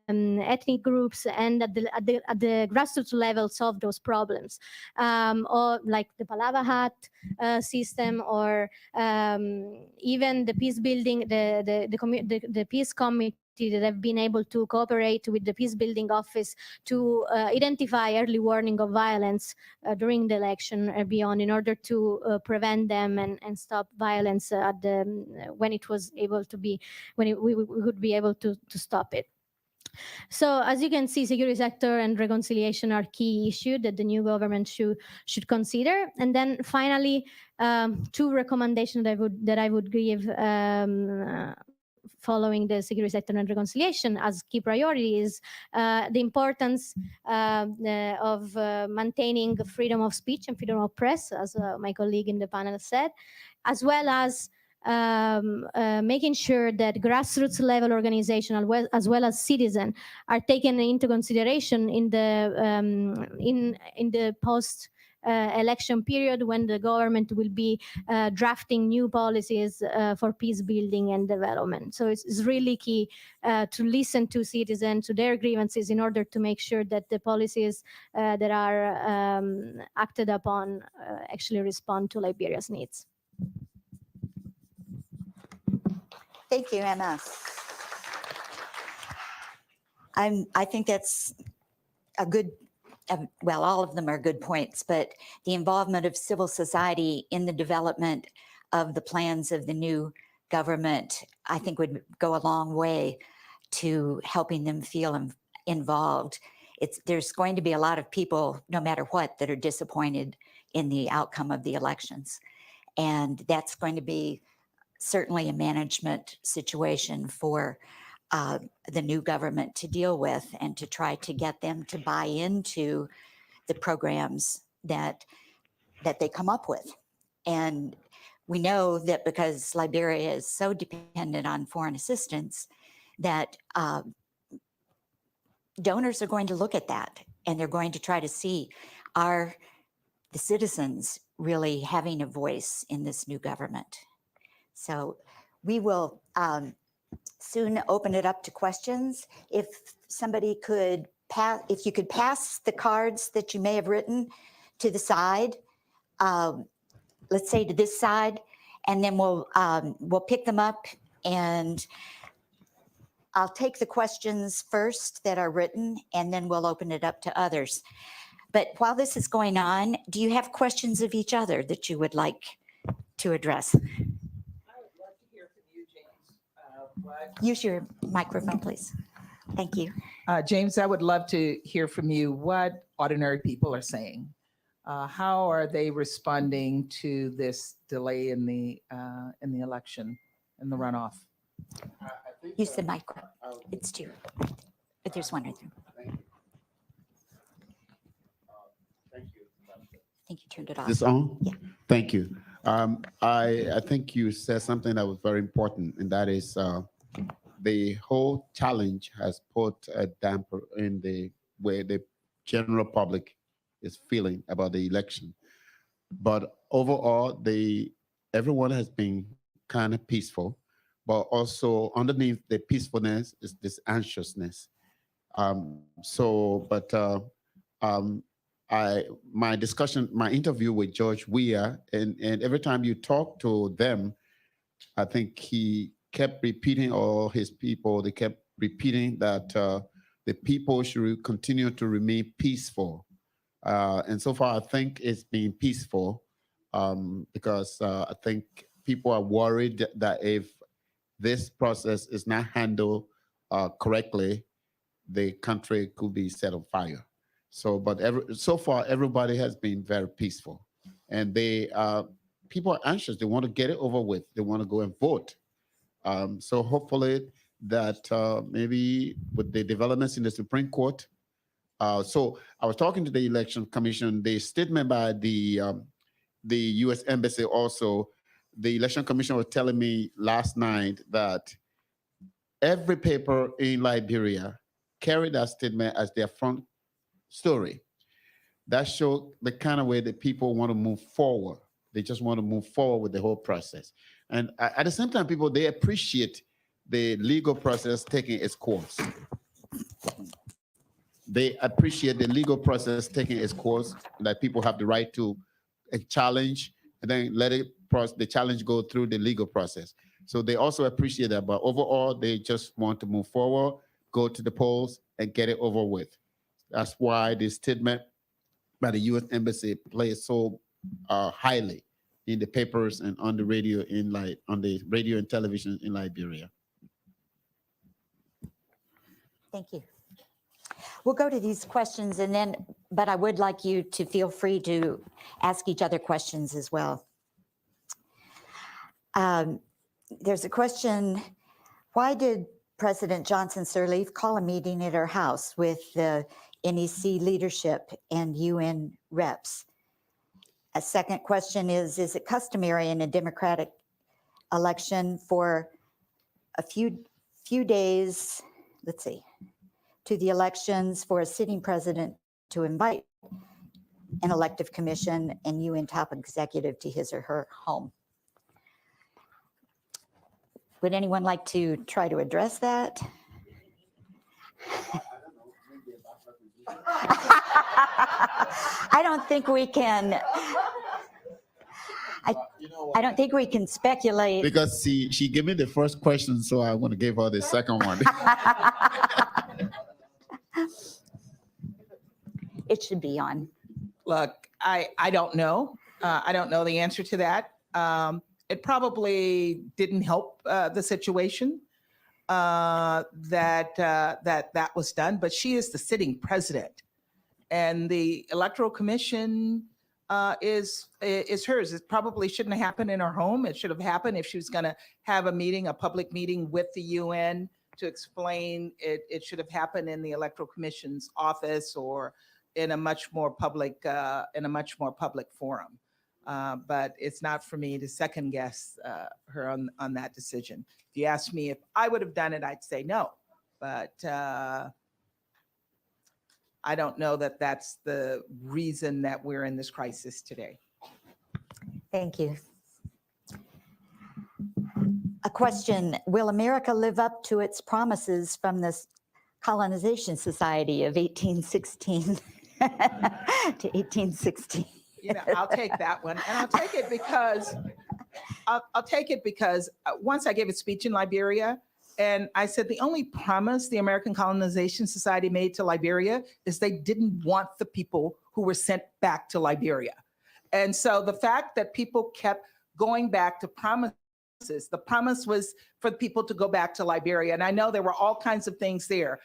ethnic groups, and at the grassroots level solve those problems, or like the Palava Hat system, or even the peace building, the peace committee that have been able to cooperate with the peace building office to identify early warning of violence during the election or beyond, in order to prevent them and stop violence when it was able to be, we would be able to stop it. So as you can see, security sector and reconciliation are key issues that the new government should consider. And then finally, two recommendations that I would give following the security sector and reconciliation as key priority is the importance of maintaining freedom of speech and freedom of press, as my colleague in the panel said, as well as making sure that grassroots level organization as well as citizen are taken into consideration in the post election period, when the government will be drafting new policies for peace building and development. So it's really key to listen to citizens, to their grievances, in order to make sure that the policies that are acted upon actually respond to Liberia's needs. Thank you, Emma. I think that's a good, well, all of them are good points, but the involvement of civil society in the development of the plans of the new government, I think would go a long way to helping them feel involved. There's going to be a lot of people, no matter what, that are disappointed in the outcome of the elections. And that's going to be certainly a management situation for the new government to deal with, and to try to get them to buy into the programs that they come up with. And we know that because Liberia is so dependent on foreign assistance, that donors are going to look at that, and they're going to try to see, are the citizens really having a voice in this new government? So we will soon open it up to questions. If somebody could pass, if you could pass the cards that you may have written to the side, let's say to this side, and then we'll pick them up, and I'll take the questions first that are written, and then we'll open it up to others. But while this is going on, do you have questions of each other that you would like to address? I would love to hear from you, James. Use your microphone, please. Thank you. James, I would love to hear from you what ordinary people are saying. How are they responding to this delay in the election, in the runoff? Use the mic. It's two, but there's one right there. Thank you. I think you turned it off. Is this on? Yeah. Thank you. I think you said something that was very important, and that is the whole challenge has put a damper in the way the general public is feeling about the election. But overall, everyone has been kind of peaceful, but also underneath the peacefulness is this anxiousness. My interview with George Weah, and every time you talk to them, I think he kept repeating, all his people, they kept repeating that the people should continue to remain peaceful. And so far, I think it's been peaceful because I think people are worried that if this process is not handled correctly, the country could be set on fire. So, but so far, everybody has been very peaceful, and people are anxious. They want to get it over with. They want to go and vote. So hopefully that maybe with the developments in the Supreme Court. So I was talking to the Election Commission. The statement by the U.S. Embassy also, the Election Commission was telling me last night that every paper in Liberia carried that statement as their front story. That showed the kind of way that people want to move forward. They just want to move forward with the whole process. And at the same time, people, they appreciate the legal process taking its course. They appreciate the legal process taking its course, that people have the right to challenge and then let the challenge go through the legal process. So they also appreciate that, but overall, they just want to move forward, go to the polls, and get it over with. That's why the statement by the U.S. Embassy plays so highly in the papers and on the radio on the radio and television in Liberia. Thank you. We'll go to these questions, and then, but I would like you to feel free to ask each other questions as well. There's a question: why did President Johnson Sirleaf call a meeting at her house with the NEC leadership and UN reps? A second question is it customary in a democratic election for a few days, let's see, to the elections for a sitting president to invite an elective commission and UN top executive to his or her home? Would anyone like to try to address that? I don't think we can. I don't think we can speculate. Because she gave me the first question, so I want to give her the second one. it should be on? Look, I don't know. I don't know the answer to that. It probably didn't help the situation that was done, but she is the sitting president, and the Electoral Commission is hers. It probably shouldn't have happened in her home. It should have happened if she was going to have a meeting, a public meeting with the UN to explain it. It should have happened in the Electoral Commission's office or in a much more public forum. But it's not for me to second guess her on that decision. If you ask me if I would have done it, I'd say no. But I don't know that that's the reason that we're in this crisis today. Thank you. A question, will America live up to its promises from this colonization society of 1816 to 1816? You know, I'll take that one, and I'll take it because once I gave a speech in Liberia, and I said the only promise the American Colonization Society made to Liberia is they didn't want the people who were sent back to Liberia. And so the fact that people kept going back to promises, the promise was for people to go back to Liberia. And I know there were all kinds of things there,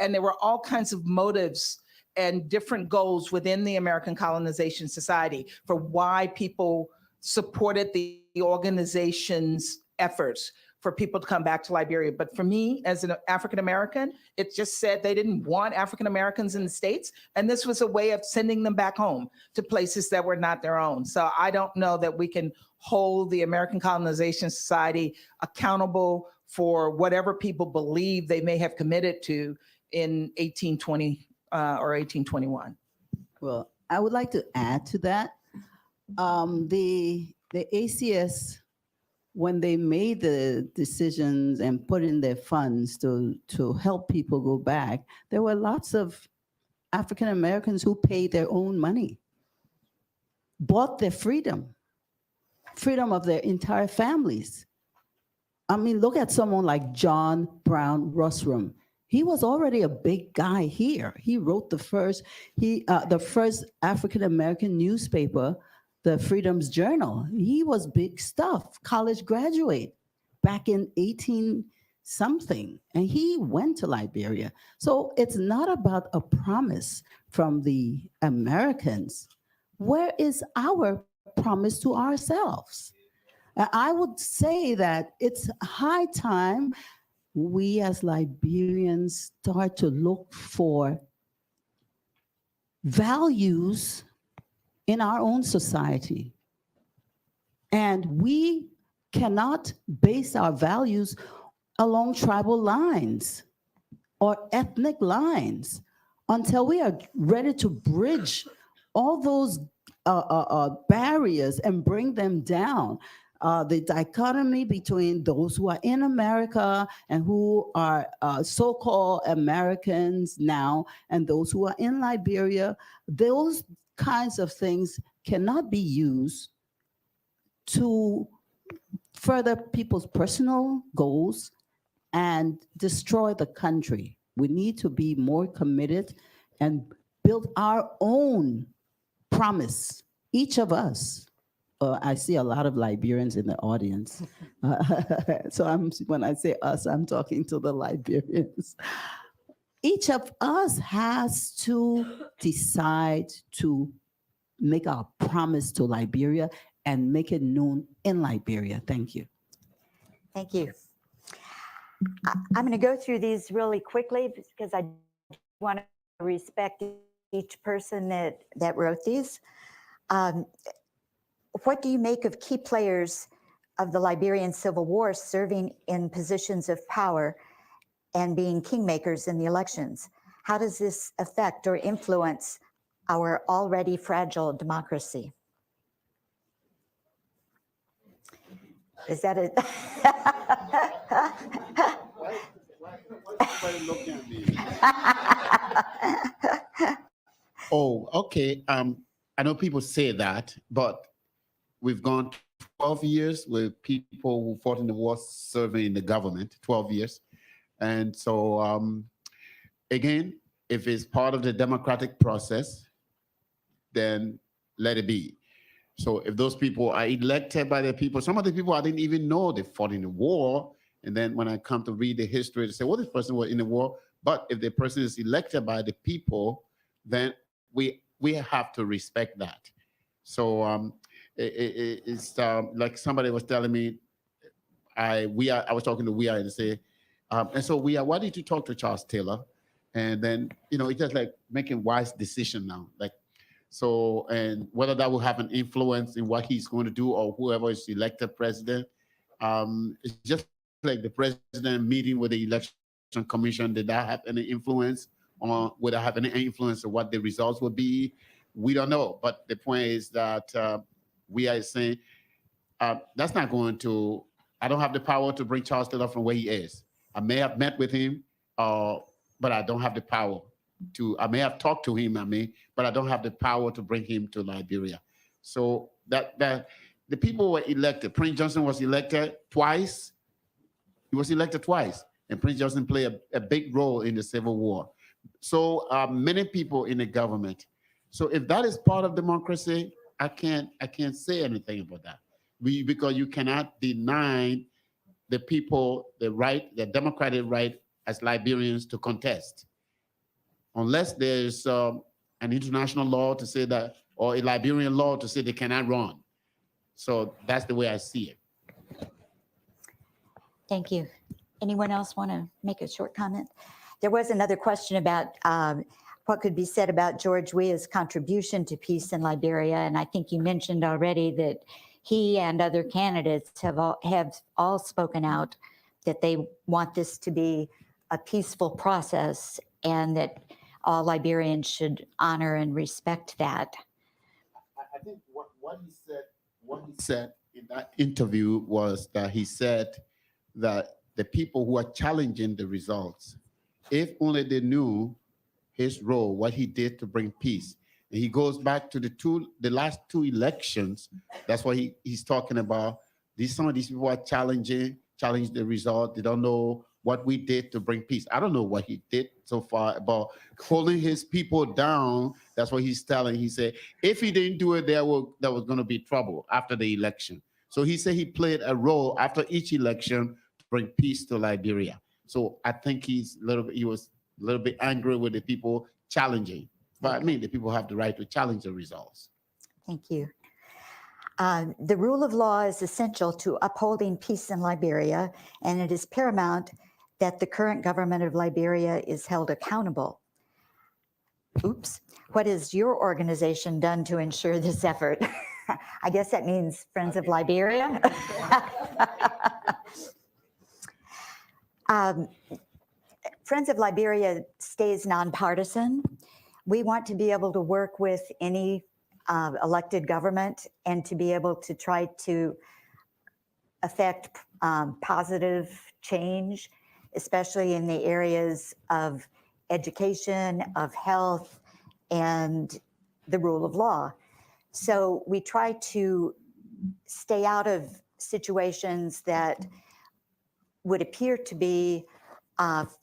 and there were all kinds of motives and different goals within the American Colonization Society for why people supported the organization's efforts for people to come back to Liberia. But for me, as an African American, it just said they didn't want African Americans in the States, and this was a way of sending them back home to places that were not their own. So I don't know that we can hold the American Colonization Society accountable for whatever people believe they may have committed to in 1820 or 1821. Well, I would like to add to that. The ACS, when they made the decisions and put in their funds to help people go back, there were lots of African Americans who paid their own money, bought their freedom of their entire families. I mean, look at someone like John Brown Russrum. He was already a big guy here. He wrote the first African American newspaper, the Freedom's Journal. He was big stuff, college graduate back in 18 something, and he went to Liberia. So it's not about a promise from the Americans. Where is our promise to ourselves? I would say that it's high time we as Liberians start to look for values in our own society. And we cannot base our values along tribal lines or ethnic lines until we are ready to bridge all those barriers and bring them down. The dichotomy between those who are in America and who are so-called Americans now and those who are in Liberia, those kinds of things cannot be used to further people's personal goals and destroy the country. We need to be more committed and build our own promise, each of us. I see a lot of Liberians in the audience. So when I say us, I'm talking to the Liberians. Each of us has to decide to make our promise to Liberia and make it known in Liberia. Thank you. Thank you. I'm going to go through these really quickly because I want to respect each person that wrote these. What do you make of key players of the Liberian Civil War serving in positions of power and being kingmakers in the elections? How does this affect or influence our already fragile democracy? Is that it? Why looking at me? Oh, okay. I know people say that, but we've gone 12 years with people who fought in the war serving in the government, 12 years. And so, again, if it's part of the democratic process, then let it be. So if those people are elected by the people, some of the people I didn't even know they fought in the war. And then when I come to read the history, they say, well, this person was in the war. But if the person is elected by the people, then we have to respect that. So it's like somebody was telling me, I was talking to and say, and so why did you talk to Charles Taylor? And then, it's just like making wise decision now. Like, so, and whether that will have an influence in what he's going to do or whoever is elected president, it's just like the president meeting with the election commission. Did that have any influence on, would that have any influence on what the results would be? We don't know. But the point is that we are saying that's not going to, I don't have the power to bring Charles Taylor from where he is. I may have met with him, but I don't have the power to, I may have talked to him, but I don't have the power to bring him to Liberia. So that the people were elected. Prince Johnson was elected twice. He was elected twice. And Prince Johnson played a big role in the Civil War. So many people in the government. So if that is part of democracy, I can't say anything about that. Because you cannot deny the people the right, the democratic right as Liberians to contest. Unless there's an international law to say that, or a Liberian law to say they cannot run. So that's the way I see it. Thank you. Anyone else want to make a short comment? There was another question about what could be said about George Weah's contribution to peace in Liberia. And I think you mentioned already that he and other candidates have all spoken out that they want this to be a peaceful process and that all Liberians should honor and respect that. I think what he said in that interview was that he said that the people who are challenging the results, if only they knew his role, what he did to bring peace. And he goes back to the last two elections. That's what he's talking about. Some of these people are challenge the result. They don't know what we did to bring peace. I don't know what he did so far about holding his people down. That's what he's telling. He said, if he didn't do it, there was going to be trouble after the election. So he said he played a role after each election to bring peace to Liberia. So I think he was a little bit angry with the people challenging. But I mean, the people have the right to challenge the results. Thank you. The rule of law is essential to upholding peace in Liberia, and it is paramount that the current government of Liberia is held accountable. Oops. What has your organization done to ensure this effort? I guess that means Friends of Liberia. Friends of Liberia stays nonpartisan. We want to be able to work with any elected government and to be able to try to affect positive change, especially in the areas of education, of health, and the rule of law. So we try to stay out of situations that would appear to be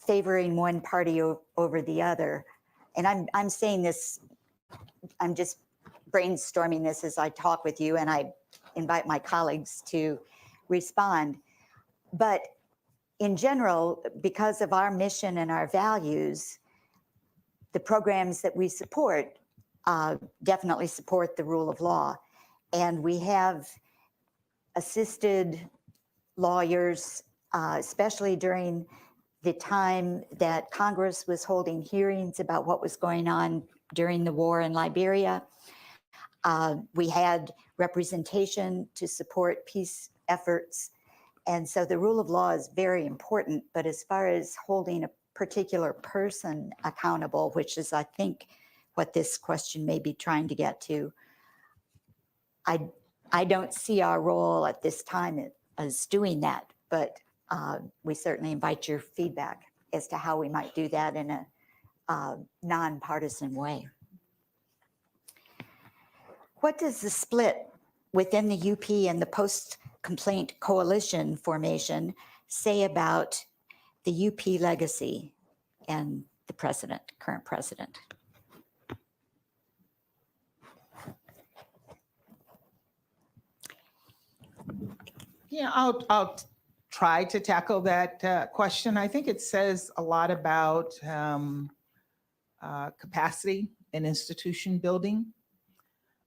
favoring one party over the other. And I'm saying this, I'm just brainstorming this as I talk with you, and I invite my colleagues to respond. But in general, because of our mission and our values, the programs that we support definitely support the rule of law. And we have assisted lawyers, especially during the time that Congress was holding hearings about what was going on during the war in Liberia. We had representation to support peace efforts. And so the rule of law is very important, but as far as holding a particular person accountable, which is, I think, what this question may be trying to get to, I don't see our role at this time as doing that, but we certainly invite your feedback as to how we might do that in a nonpartisan way. What does the split within the UP and the post-complaint coalition formation say about the UP legacy and the president, current president? Yeah, I'll try to tackle that question. I think it says a lot about capacity and institution building.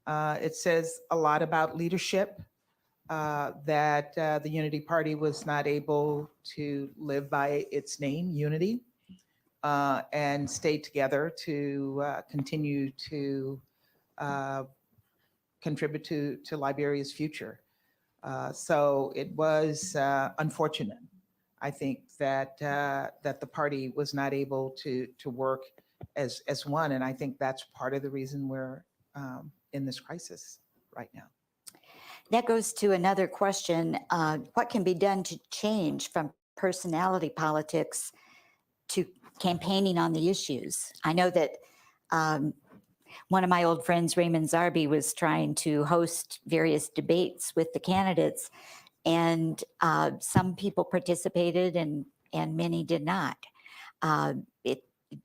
It says a lot about leadership, that the Unity Party was not able to live by its name, Unity, and stay together to continue to contribute to Liberia's future. So it was unfortunate, I think, that that the party was not able to work as one, and I think that's part of the reason we're in this crisis right now. That goes to another question. What can be done to change from personality politics to campaigning on the issues? I know that one of my old friends, Raymond Zarbi, was trying to host various debates with the candidates, and some people participated and many did not.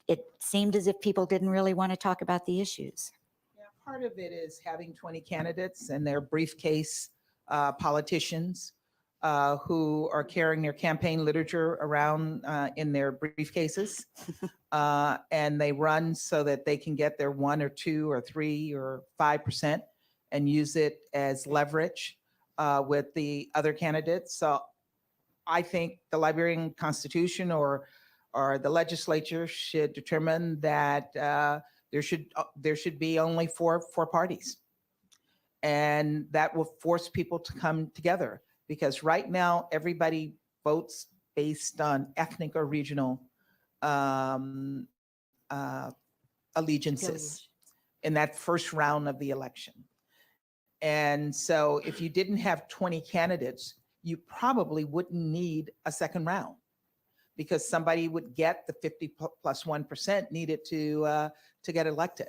It seemed as if people didn't really want to talk about the issues. Yeah, part of it is having 20 candidates and their briefcase politicians who are carrying their campaign literature around in their briefcases. And they run so that they can get their 1 or 2 or 3 or 5% and use it as leverage with the other candidates. So I think the Liberian Constitution or the legislature should determine that there should be only four parties, and that will force people to come together, because right now everybody votes based on ethnic or regional allegiances in that first round of the election. And so if you didn't have 20 candidates, you probably wouldn't need a second round, because somebody would get the 50 plus 1% needed to get elected.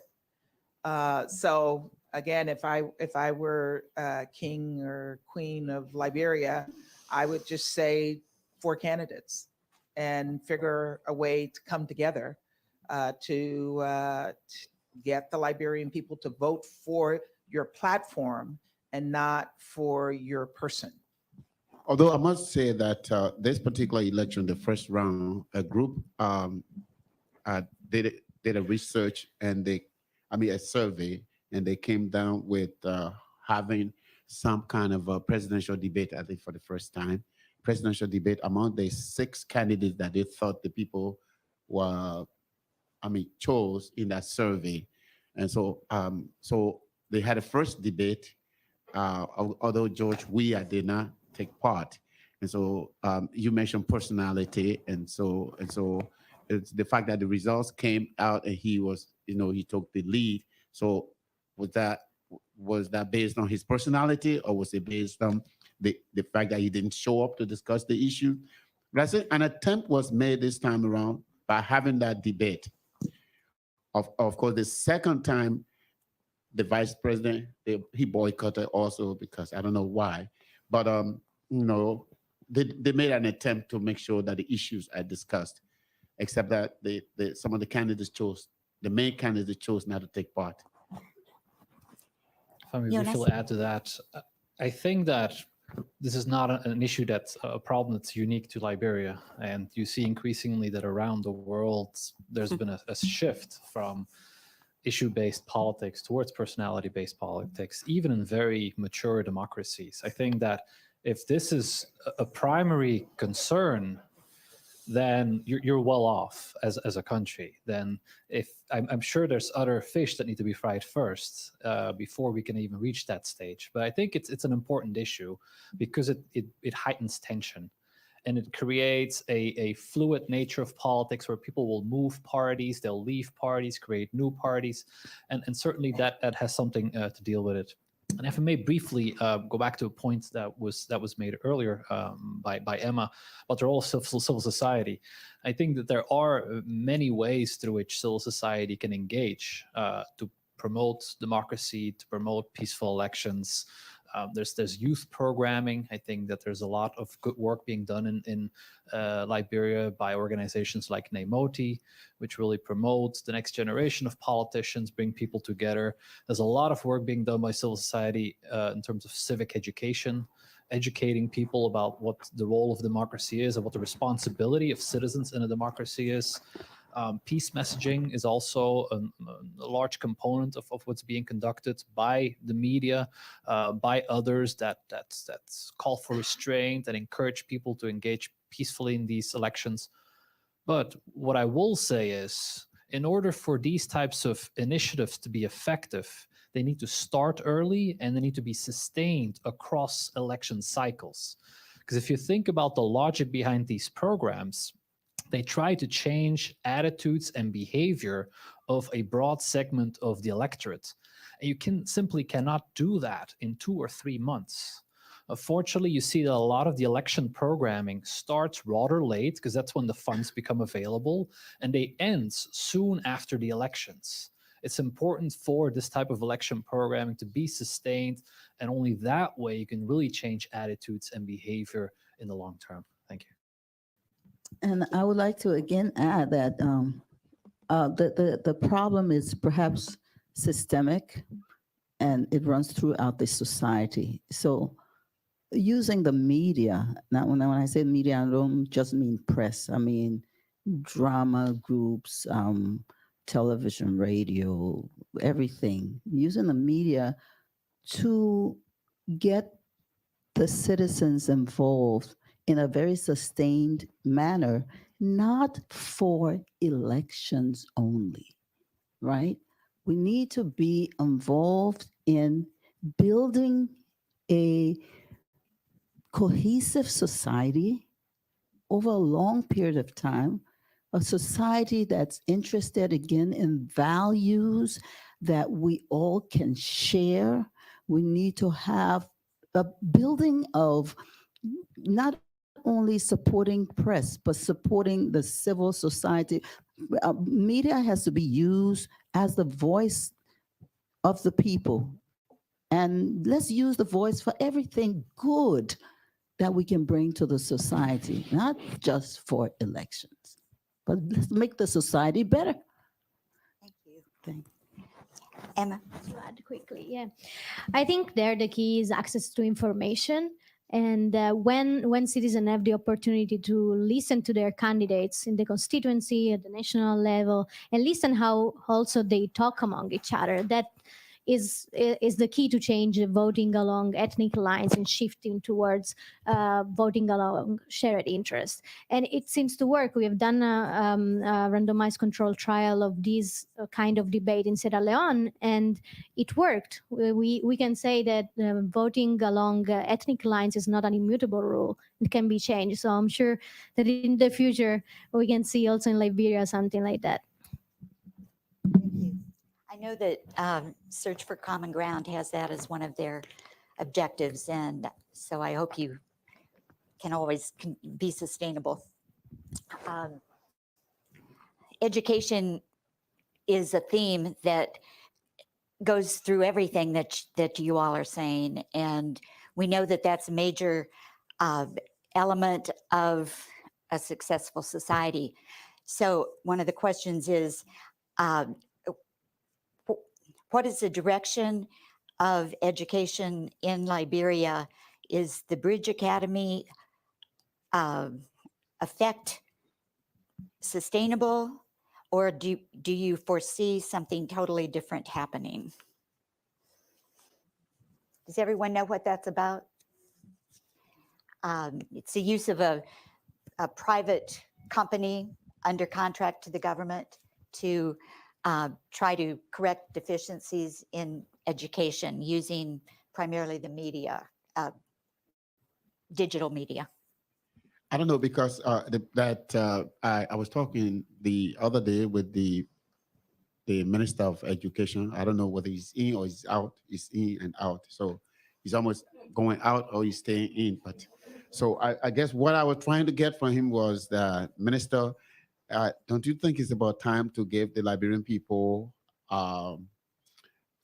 So again, if I were king or queen of Liberia, I would just say 4 candidates and figure a way to come together to get the Liberian people to vote for your platform and not for your person. Although I must say that this particular election, the first round, a group did a research and a survey, and they came down with having some kind of a presidential debate, I think for the first time, presidential debate among the 6 candidates that they thought the people were, chose in that survey. And so, so they had a first debate, although George Weah did not take part. And so you mentioned personality, and so it's the fact that the results came out and he was, he took the lead. So was that based on his personality, or was it based on the fact that he didn't show up to discuss the issue? But I think an attempt was made this time around by having that debate. Of course, the second time, the vice president, he boycotted also, because I don't know why, but they made an attempt to make sure that the issues are discussed, except that some of the main candidates chose not to take part. If I may briefly add to that, I think that this is not an issue that's a problem that's unique to Liberia. And you see increasingly that around the world, there's been a shift from issue-based politics towards personality-based politics, even in very mature democracies. I think that if this is a primary concern, then you're well off as a country. Then I'm sure there's other fish that need to be fried first before we can even reach that stage. But I think it's an important issue because it heightens tension, and it creates a fluid nature of politics where people will move parties, they'll leave parties, create new parties, and certainly that has something to deal with it. And if I may briefly go back to a point that was made earlier by Emma about the role of civil society, I think that there are many ways through which civil society can engage to promote democracy, to promote peaceful elections. There's youth programming. I think that there's a lot of good work being done in Liberia by organizations like NYU, which really promotes the next generation of politicians, bring people together. There's a lot of work being done by civil society in terms of civic education educating people about what the role of democracy is and what the responsibility of citizens in a democracy is. Peace messaging is also a large component of what's being conducted by the media, by others that's call for restraint and encourage people to engage peacefully in these elections. But what I will say is, in order for these types of initiatives to be effective, they need to start early and they need to be sustained across election cycles. Because if you think about the logic behind these programs, they try to change attitudes and behavior of a broad segment of the electorate. And you simply cannot do that in 2 or 3 months. Unfortunately, you see that a lot of the election programming starts rather late because that's when the funds become available, and they end soon after the elections. It's important for this type of election programming to be sustained, and only that way you can really change attitudes and behavior in the long term. Thank you. And I would like to again add that the problem is perhaps systemic, and it runs throughout the society. So using the media, now when I say media, I don't just mean press. I mean drama groups, television, radio, everything. Using the media to get the citizens involved in a very sustained manner, not for elections only, right? We need to be involved in building a cohesive society over a long period of time, a society that's interested again in values that we all can share. We need to have a building of not only supporting press, but supporting the civil society. Media has to be used as the voice of the people. And let's use the voice for everything good that we can bring to the society, not just for elections, but let's make the society better. Thank you. Thank Emma? To add quickly, yeah, I think there the key is access to information. And when citizens have the opportunity to listen to their candidates in the constituency at the national level and listen how also they talk among each other, that is the key to change voting along ethnic lines and shifting towards voting along shared interests. And it seems to work. We have done a randomized control trial of this kind of debate in Sierra Leone, and it worked. We can say that voting along ethnic lines is not an immutable rule. It can be changed. So I'm sure that in the future we can see also in Liberia something like that. Thank you. I know that Search for Common Ground has that as one of their objectives, and so I hope you can always be sustainable. Education is a theme that goes through everything that you all are saying, and we know that that's a major element of a successful society. So one of the questions is, what is the direction of education in Liberia? Is the Bridge Academy effect sustainable, or do you foresee something totally different happening? Does everyone know what that's about? It's the use of a private company under contract to the government to try to correct deficiencies in education using primarily the media, digital media. I don't know, because I was talking the other day with the Minister of Education. I don't know whether he's in or he's out. He's in and out. So he's almost going out or he's staying in. But so I guess what I was trying to get from him was that, Minister, don't you think it's about time to give the Liberian people a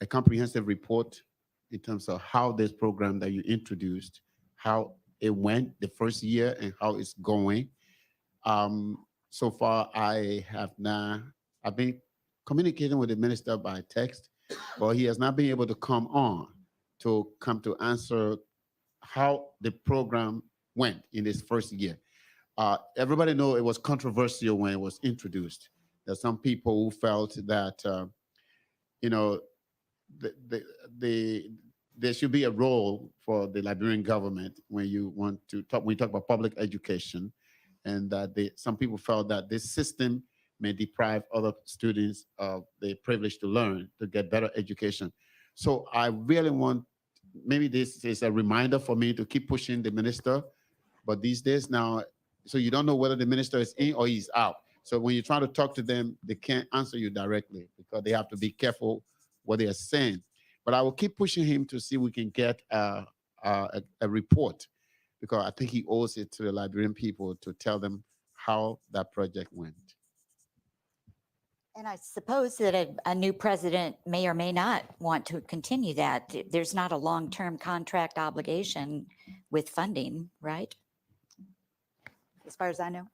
comprehensive report in terms of how this program that you introduced, how it went the first year and how it's going? So far, I've been communicating with the minister by text, but he has not been able to come to answer how the program went in this first year. Everybody know it was controversial when it was introduced. There's some people who felt that you know there should be a role for the Liberian government when you want to talk when you talk about public education, and that some people felt that this system may deprive other students of the privilege to learn, to get better education. So I really want, maybe this is a reminder for me to keep pushing the minister, but these days now, so you don't know whether the minister is in or he's out. So when you try to talk to them, they can't answer you directly because they have to be careful what they are saying. But I will keep pushing him to see if we can get a report, because I think he owes it to the Liberian people to tell them how that project went. And I suppose that a new president may or may not want to continue that. There's not a long-term contract obligation with funding, right? As far as I know.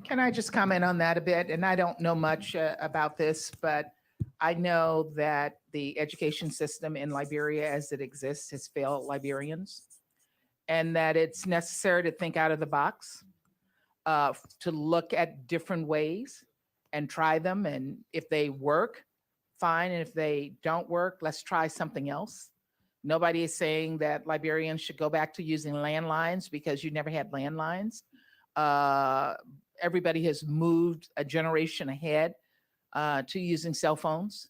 Can I just comment on that a bit? And I don't know much about this, but I know that the education system in Liberia as it exists has failed Liberians, and that it's necessary to think out of the box, to look at different ways and try them. And if they work, fine. And if they don't work, let's try something else. Nobody is saying that Liberians should go back to using landlines because you never had landlines. Everybody has moved a generation ahead to using cell phones.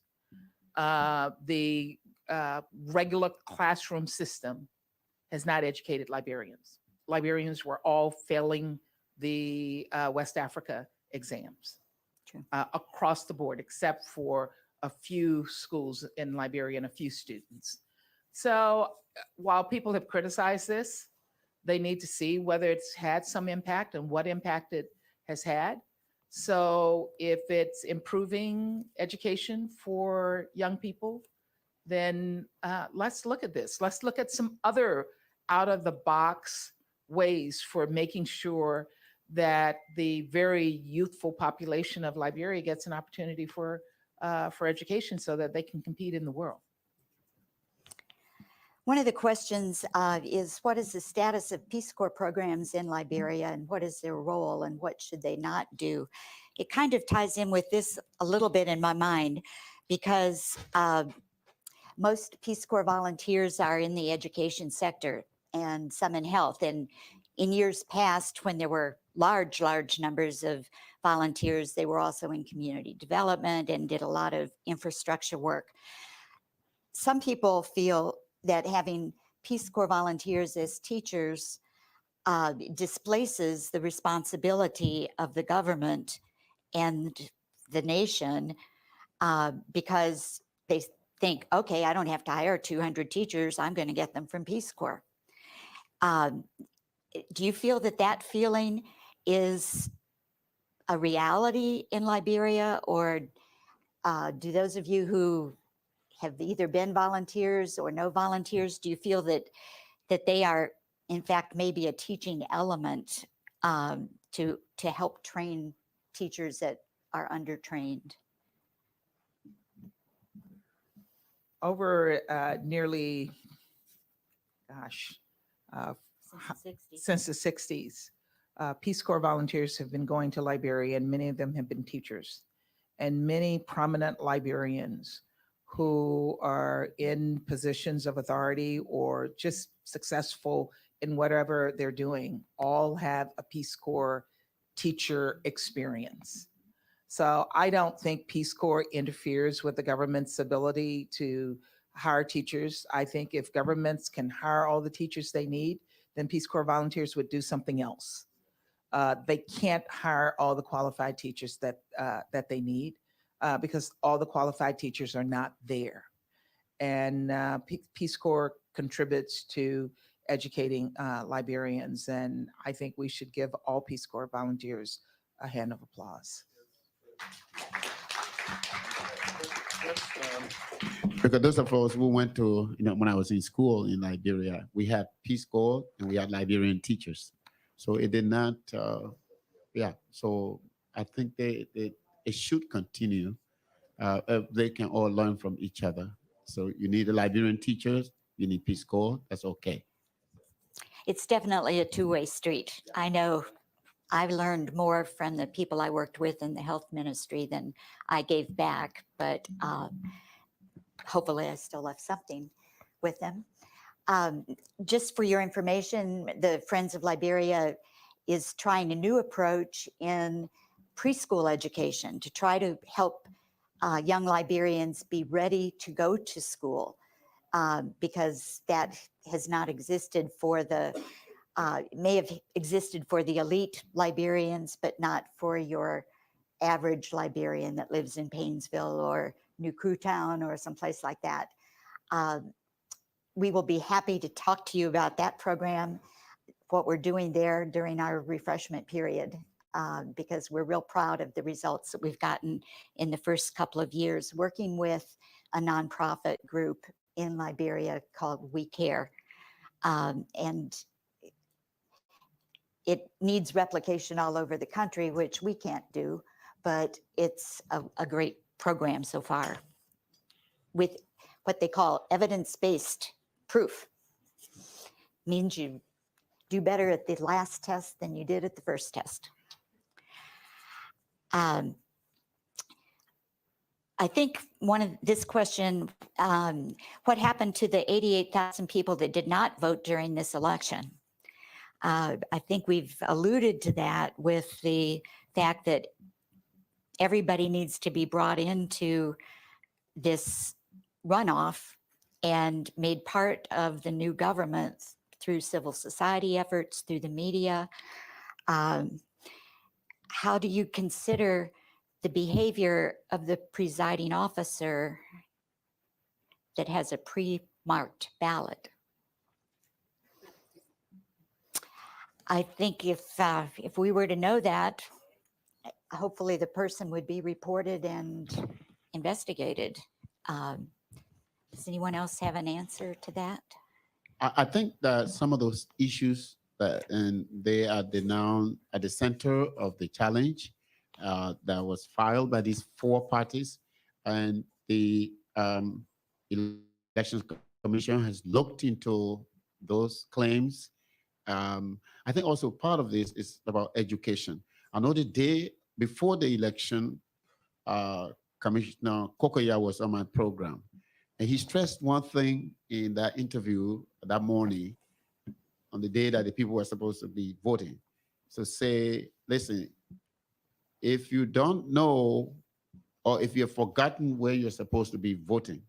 The regular classroom system has not educated Liberians. Liberians were all failing the West Africa exams across the board, except for a few schools in Liberia and a few students. So while people have criticized this, they need to see whether it's had some impact and what impact it has had. So if it's improving education for young people, then let's look at this. Let's look at some other out-of-the-box ways for making sure that the very youthful population of Liberia gets an opportunity for education so that they can compete in the world. One of the questions is, what is the status of Peace Corps programs in Liberia, and what is their role, and what should they not do? It kind of ties in with this a little bit in my mind, because most Peace Corps volunteers are in the education sector and some in health. And in years past, when there were large numbers of volunteers, they were also in community development and did a lot of infrastructure work. Some people feel that having Peace Corps volunteers as teachers displaces the responsibility of the government and the nation, because they think, okay, I don't have to hire 200 teachers, I'm going to get them from Peace Corps. Do you feel that that feeling is a reality in Liberia, or do those of you who have either been volunteers or no volunteers, do you feel that they are, in fact, maybe a teaching element to help train teachers that are undertrained? Over nearly, since the 60s, Peace Corps volunteers have been going to Liberia, and many of them have been teachers. And many prominent Liberians who are in positions of authority or just successful in whatever they're doing all have a Peace Corps teacher experience. So I don't think Peace Corps interferes with the government's ability to hire teachers. I think if governments can hire all the teachers they need, then Peace Corps volunteers would do something else. They can't hire all the qualified teachers that they need because all the qualified teachers are not there. And Peace Corps contributes to educating Liberians, and I think we should give all Peace Corps volunteers a hand of applause. Because those of us who went to, when I was in school in Liberia, we had Peace Corps and we had Liberian teachers. So it did not, so I think it should continue. They can all learn from each other. So you need the Liberian teachers, you need Peace Corps, that's okay. It's definitely a two-way street. I know I've learned more from the people I worked with in the health ministry than I gave back, but hopefully I still left something with them. Just for your information, the Friends of Liberia is trying a new approach in preschool education to try to help young Liberians be ready to go to school, because that has not existed for the, may have existed for the elite Liberians, but not for your average Liberian that lives in Painesville or New Crewtown or someplace like that. We will be happy to talk to you about that program, what we're doing there during our refreshment period, because we're real proud of the results that we've gotten in the first couple of years working with a nonprofit group in Liberia called We Care. And it needs replication all over the country, which we can't do, but it's a great program so far with what they call evidence-based proof. Means you do better at the last test than you did at the first test. I think this question, what happened to the 88,000 people that did not vote during this election? I think we've alluded to that with the fact that everybody needs to be brought into this runoff and made part of the new government through civil society efforts, through the media. How do you consider the behavior of the presiding officer that has a pre-marked ballot? I think if we were to know that, hopefully the person would be reported and investigated. Does anyone else have an answer to that? I think that some of those issues and they are now at the center of the challenge that was filed by these four parties, and the Elections Commission has looked into those claims. I think also part of this is about education. I know the day before the election, Commissioner Kokoya was on my program, and he stressed one thing in that interview that morning on the day that the people were supposed to be voting. So say, listen, if you don't know, or if you've forgotten where you're supposed to be voting,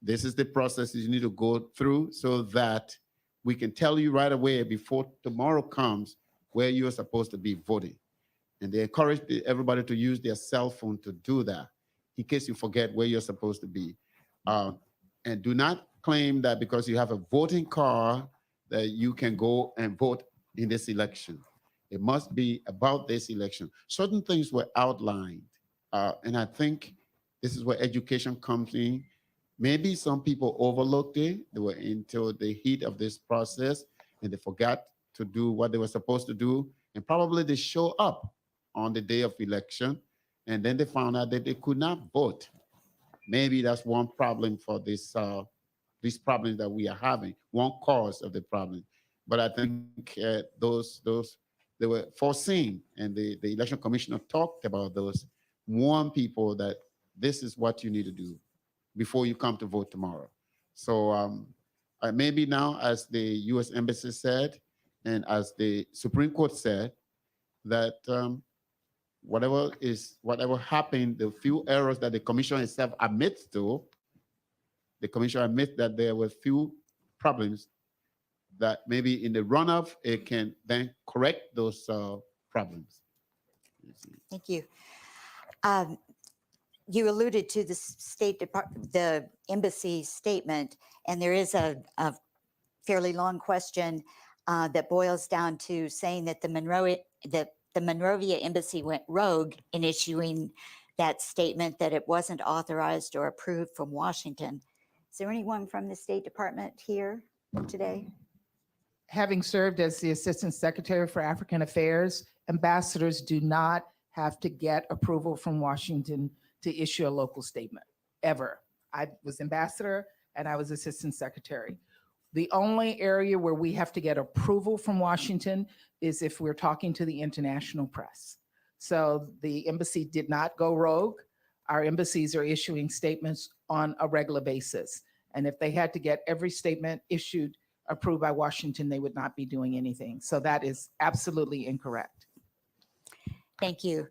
this is the process you need to go through so that we can tell you right away before tomorrow comes where you're supposed to be voting. And they encourage everybody to use their cell phone to do that in case you forget where you're supposed to be. And do not claim that because you have a voting card that you can go and vote in this election. It must be about this election. Certain things were outlined, and I think this is where education comes in. Maybe some people overlooked it. They were into the heat of this process and they forgot to do what they were supposed to do. And probably they show up on the day of election and then they found out that they could not vote. Maybe that's one problem for this these problems that we are having, one cause of the problem. But I think those they were foreseen, and the election commissioner talked about those, warn people that this is what you need to do before you come to vote tomorrow. So maybe now, as the U.S. Embassy said, and as the Supreme Court said, that whatever happened, the few errors that the commission itself admits to, the commission admits that there were few problems that maybe in the runoff, it can then correct those problems. Thank you. You alluded to the State Department, the embassy statement, and there is a fairly long question that boils down to saying that the Monrovia embassy went rogue in issuing that statement, that it wasn't authorized or approved from Washington. Is there anyone from the State Department here today? Having served as the Assistant Secretary for African Affairs, ambassadors do not have to get approval from Washington to issue a local statement, ever. I was ambassador. and I was assistant secretary. The only area where we have to get approval from Washington is if we're talking to the international press. So the embassy did not go rogue. Our embassies are issuing statements on a regular basis. And if they had to get every statement issued, approved by Washington, they would not be doing anything. So that is absolutely incorrect. Thank you.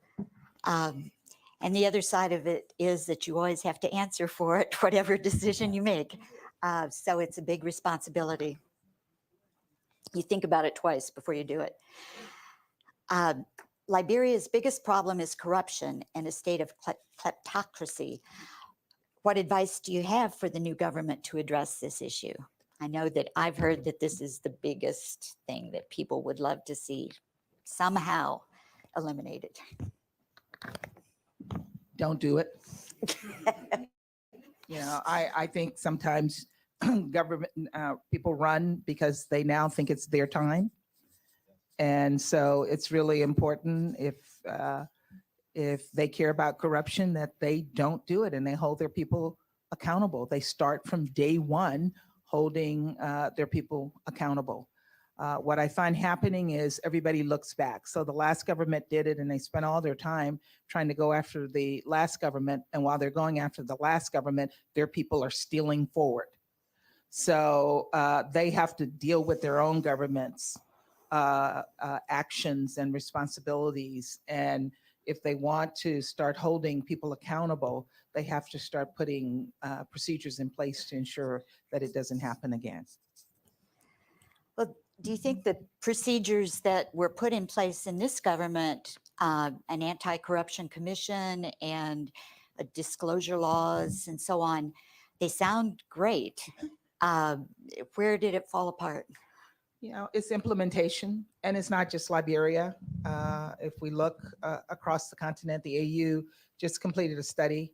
And the other side of it is that you always have to answer for it, whatever decision you make. So it's a big responsibility. You think about it twice before you do it. Liberia's biggest problem is corruption and a state of kleptocracy. What advice do you have for the new government to address this issue? I know that I've heard that this is the biggest thing that people would love to see somehow eliminated. Don't do it. You know, I think sometimes government people run because they now think it's their time. And so it's really important if they care about corruption that they don't do it and they hold their people accountable. They start from day one holding their people accountable. What I find happening is everybody looks back. So the last government did it and they spent all their time trying to go after the last government. And while they're going after the last government, their people are stealing forward. So they have to deal with their own government's actions and responsibilities. And if they want to start holding people accountable, they have to start putting procedures in place to ensure that it doesn't happen again. Well, do you think the procedures that were put in place in this government, an anti-corruption commission and disclosure laws and so on, they sound great. Where did it fall apart? You know, it's implementation, and it's not just Liberia. If we look across the continent, the AU just completed a study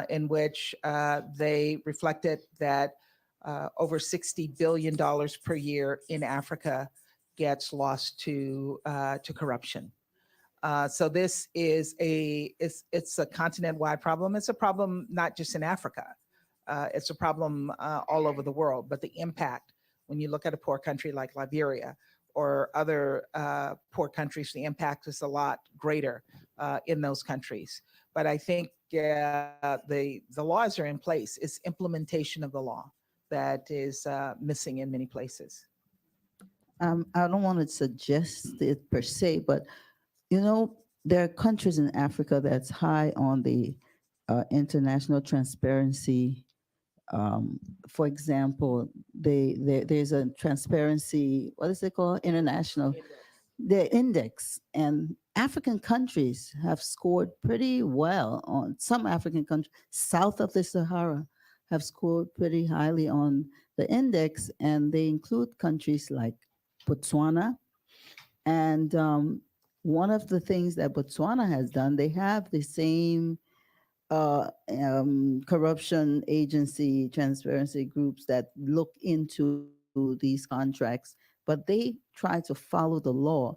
in which they reflected that over $60 billion per year in Africa gets lost to corruption. So this is it's a continent-wide problem. It's a problem not just in Africa. It's a problem all over the world, but the impact, when you look at a poor country like Liberia or other poor countries, the impact is a lot greater in those countries. But I think the laws are in place. It's implementation of the law that is missing in many places. I don't want to suggest it per se, but you know, there are countries in Africa that's high on the international transparency. For example, there's a transparency, what is it called? International, the index. And African countries have scored pretty well on some African countries, south of the Sahara, have scored pretty highly on the index. And they include countries like Botswana. And one of the things that Botswana has done, they have the same corruption agency, transparency groups that look into these contracts, but they try to follow the law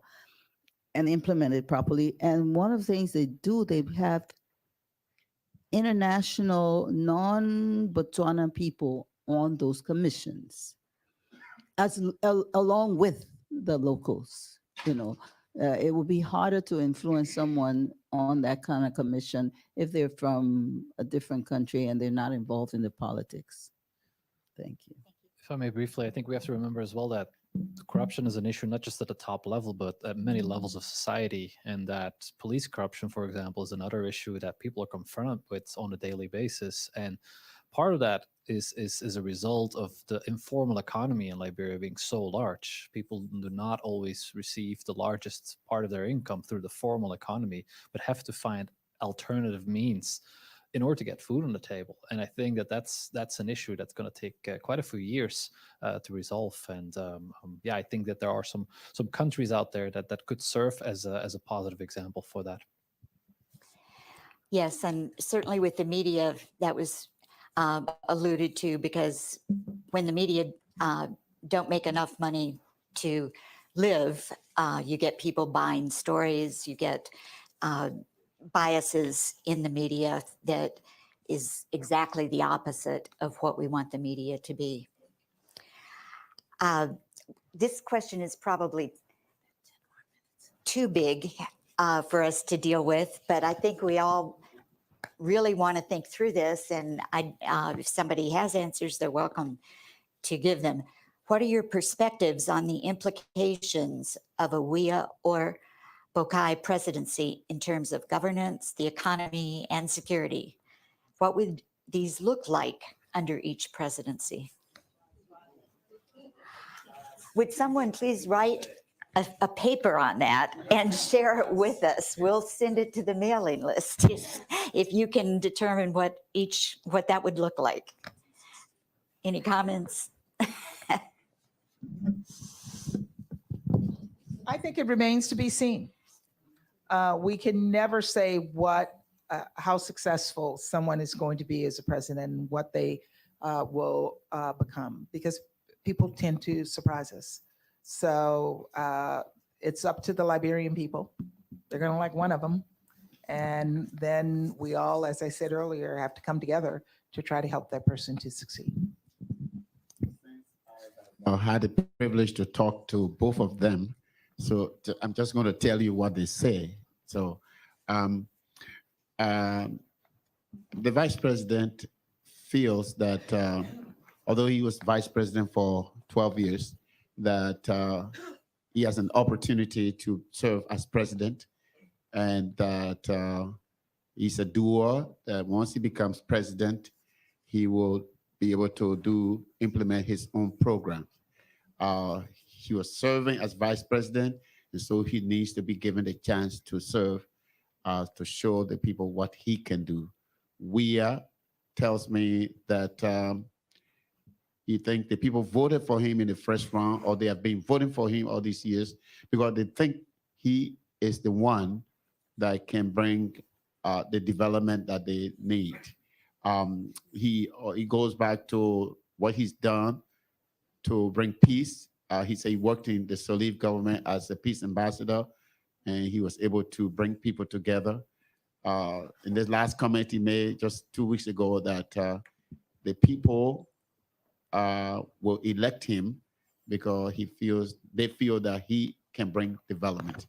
and implement it properly. And one of the things they do, they have international non-Botswana people on those commissions, along with the locals. You know, it would be harder to influence someone on that kind of commission if they're from a different country and they're not involved in the politics. Thank you. If I may briefly, I think we have to remember as well that corruption is an issue not just at the top level, but at many levels of society. And that police corruption, for example, is another issue that people are confronted with on a daily basis. And part of that is a result of the informal economy in Liberia being so large. People do not always receive the largest part of their income through the formal economy, but have to find alternative means in order to get food on the table. And I think that that's an issue that's going to take quite a few years to resolve. And yeah, I think that there are some countries out there that could serve as a positive example for that. Yes, and certainly with the media, that was alluded to, because when the media don't make enough money to live, you get people buying stories, you get biases in the media that is exactly the opposite of what we want the media to be. This question is probably too big for us to deal with, but I think we all really want to think through this, and if somebody has answers, they're welcome to give them. What are your perspectives on the implications of a WIA or Boakai presidency in terms of governance, the economy, and security? What would these look like under each presidency? Would someone please write a paper on that and share it with us? We'll send it to the mailing list if you can determine what that would look like. Any comments? I think it remains to be seen. We can never say how successful someone is going to be as a president and what they will become, because people tend to surprise us. So it's up to the Liberian people. They're going to like one of them. And then we all, as I said earlier, have to come together to try to help that person to succeed. I had the privilege to talk to both of them. So I'm just going to tell you what they say. So the vice president feels that although he was vice president for 12 years, that he has an opportunity to serve as president, and that he's a doer, that once he becomes president, he will be able to implement his own program. He was serving as vice president, and so he needs to be given the chance to serve, to show the people what he can do. WIA tells me that he thinks the people voted for him in the first round, or they have been voting for him all these years, because they think he is the one that can bring the development that they need. He goes back to what he's done to bring peace. He said he worked in the Salif government as a peace ambassador, and he was able to bring people together. In this last comment he made just 2 weeks ago, that the people will elect him because they feel that he can bring development,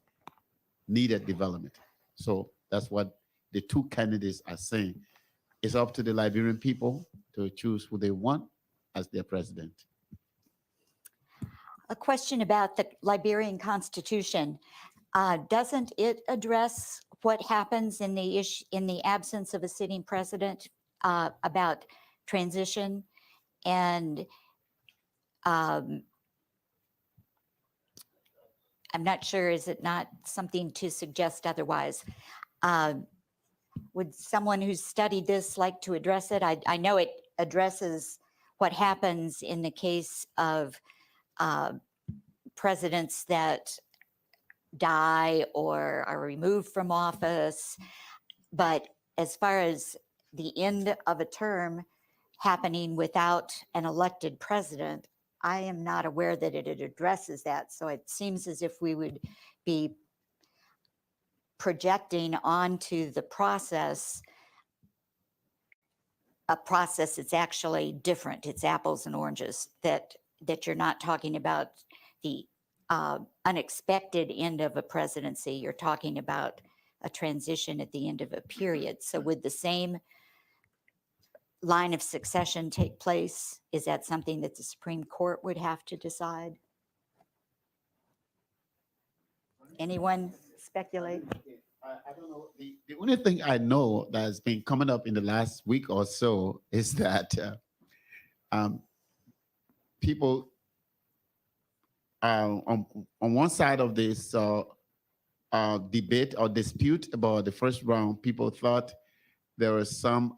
needed development. So that's what the two candidates are saying. It's up to the Liberian people to choose who they want as their president. A question about the Liberian Constitution. Doesn't it address what happens in the absence of a sitting president, about transition? And I'm not sure, is it not something to suggest otherwise? Would someone who's studied this like to address it? I know it addresses what happens in the case of presidents that die or are removed from office. But as far as the end of a term happening without an elected president, I am not aware that it addresses that. So it seems as if we would be projecting onto the process a process that's actually different. It's apples and oranges, that you're not talking about the unexpected end of a presidency. You're talking about a transition at the end of a period. So would the same line of succession take place? Is that something that the Supreme Court would have to decide? Anyone speculate? I don't know. The only thing I know that has been coming up in the last week or so is that people on one side of this debate or dispute about the first round, people thought there were some,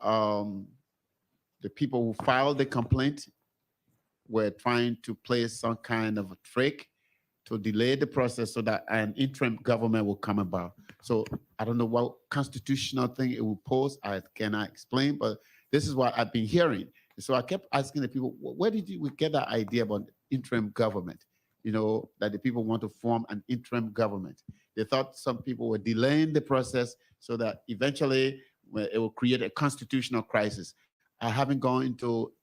the people who filed the complaint were trying to play some kind of a trick to delay the process so that an interim government will come about. So I don't know what constitutional thing it will pose. I cannot explain, but this is what I've been hearing. So I kept asking the people, where did we get that idea about interim government? You know, that the people want to form an interim government. They thought some people were delaying the process so that eventually where it will create a constitutional crisis. I haven't gone into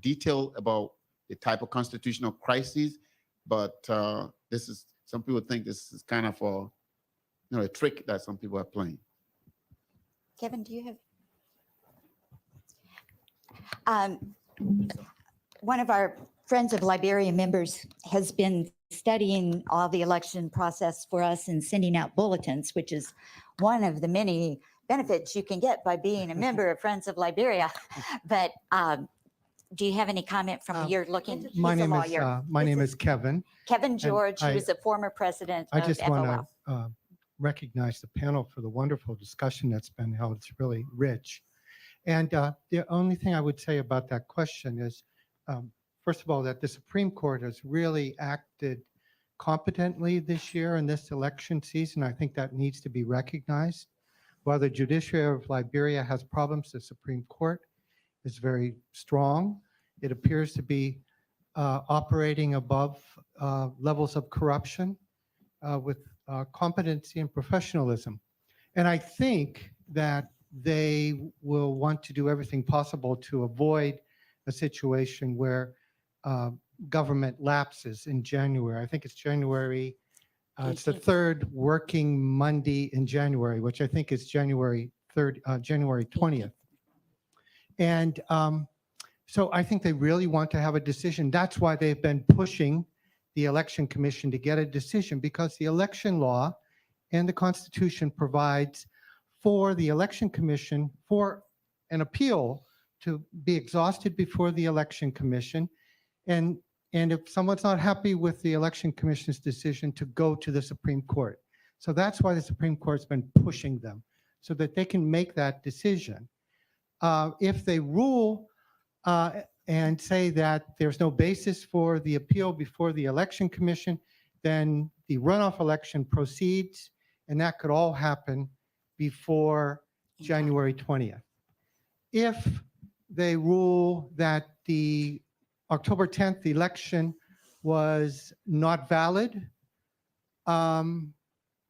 detail about the type of constitutional crisis, but this is, some people think this is kind of a trick that some people are playing. Kevin, do you have? One of our Friends of Liberia members has been studying all the election process for us and sending out bulletins, which is one of the many benefits you can get by being a member of Friends of Liberia. But do you have any comment from you're looking? My he's a name lawyer. is my This name is Kevin. Kevin George. He I- was a former president I of just FOL. want to recognize the panel for the wonderful discussion that's been held. It's really rich. And the only thing I would say about that question is, first of all, that the Supreme Court has really acted competently this year in this election season. I think that needs to be recognized. While the judiciary of Liberia has problems, the Supreme Court is very strong. It appears to be operating above levels of corruption with competency and professionalism. And I think that they will want to do everything possible to avoid a situation where government lapses in January. I think it's January, it's the 18th. third working Monday in January, which I think is January 20th. And so I think they really want to have a decision. That's why they've been pushing the Election Commission to get a decision, because the election law and the Constitution provides for the Election Commission for an appeal to be exhausted before the Election Commission. And if someone's not happy with the Election Commission's decision, to go to the Supreme Court. So that's why the Supreme Court's been pushing them, so that they can make that decision. If they rule and say that there's no basis for the appeal before the Election Commission, then the runoff election proceeds, and that could all happen before January 20th. If they rule that the October 10th election was not valid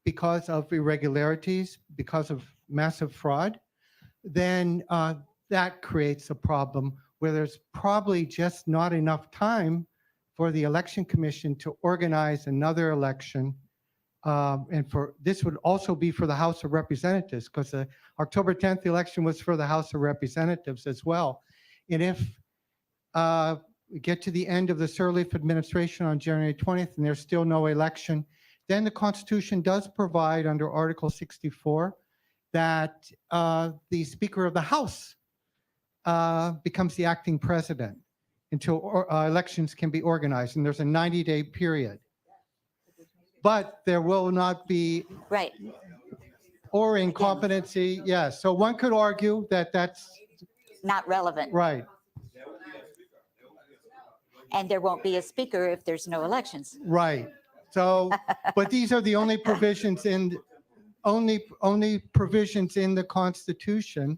because of irregularities, because of massive fraud, then that creates a problem where there's probably just not enough time for the Election Commission to organize another election. And for this would also be for the House of Representatives, because the October 10th election was for the House of Representatives as well. And if we get to the end of the Sirleaf administration on January 20th and there's still no election, then the Constitution does provide under Article 64 that the Speaker of the House becomes the acting president until elections can be organized. And there's a 90-day period. But there will not be, Right. or incompetency, yes. So one could argue that that's Not relevant. right, And there won't be a speaker if there's no elections. right. So, but these are the only provisions in, only provisions in the Constitution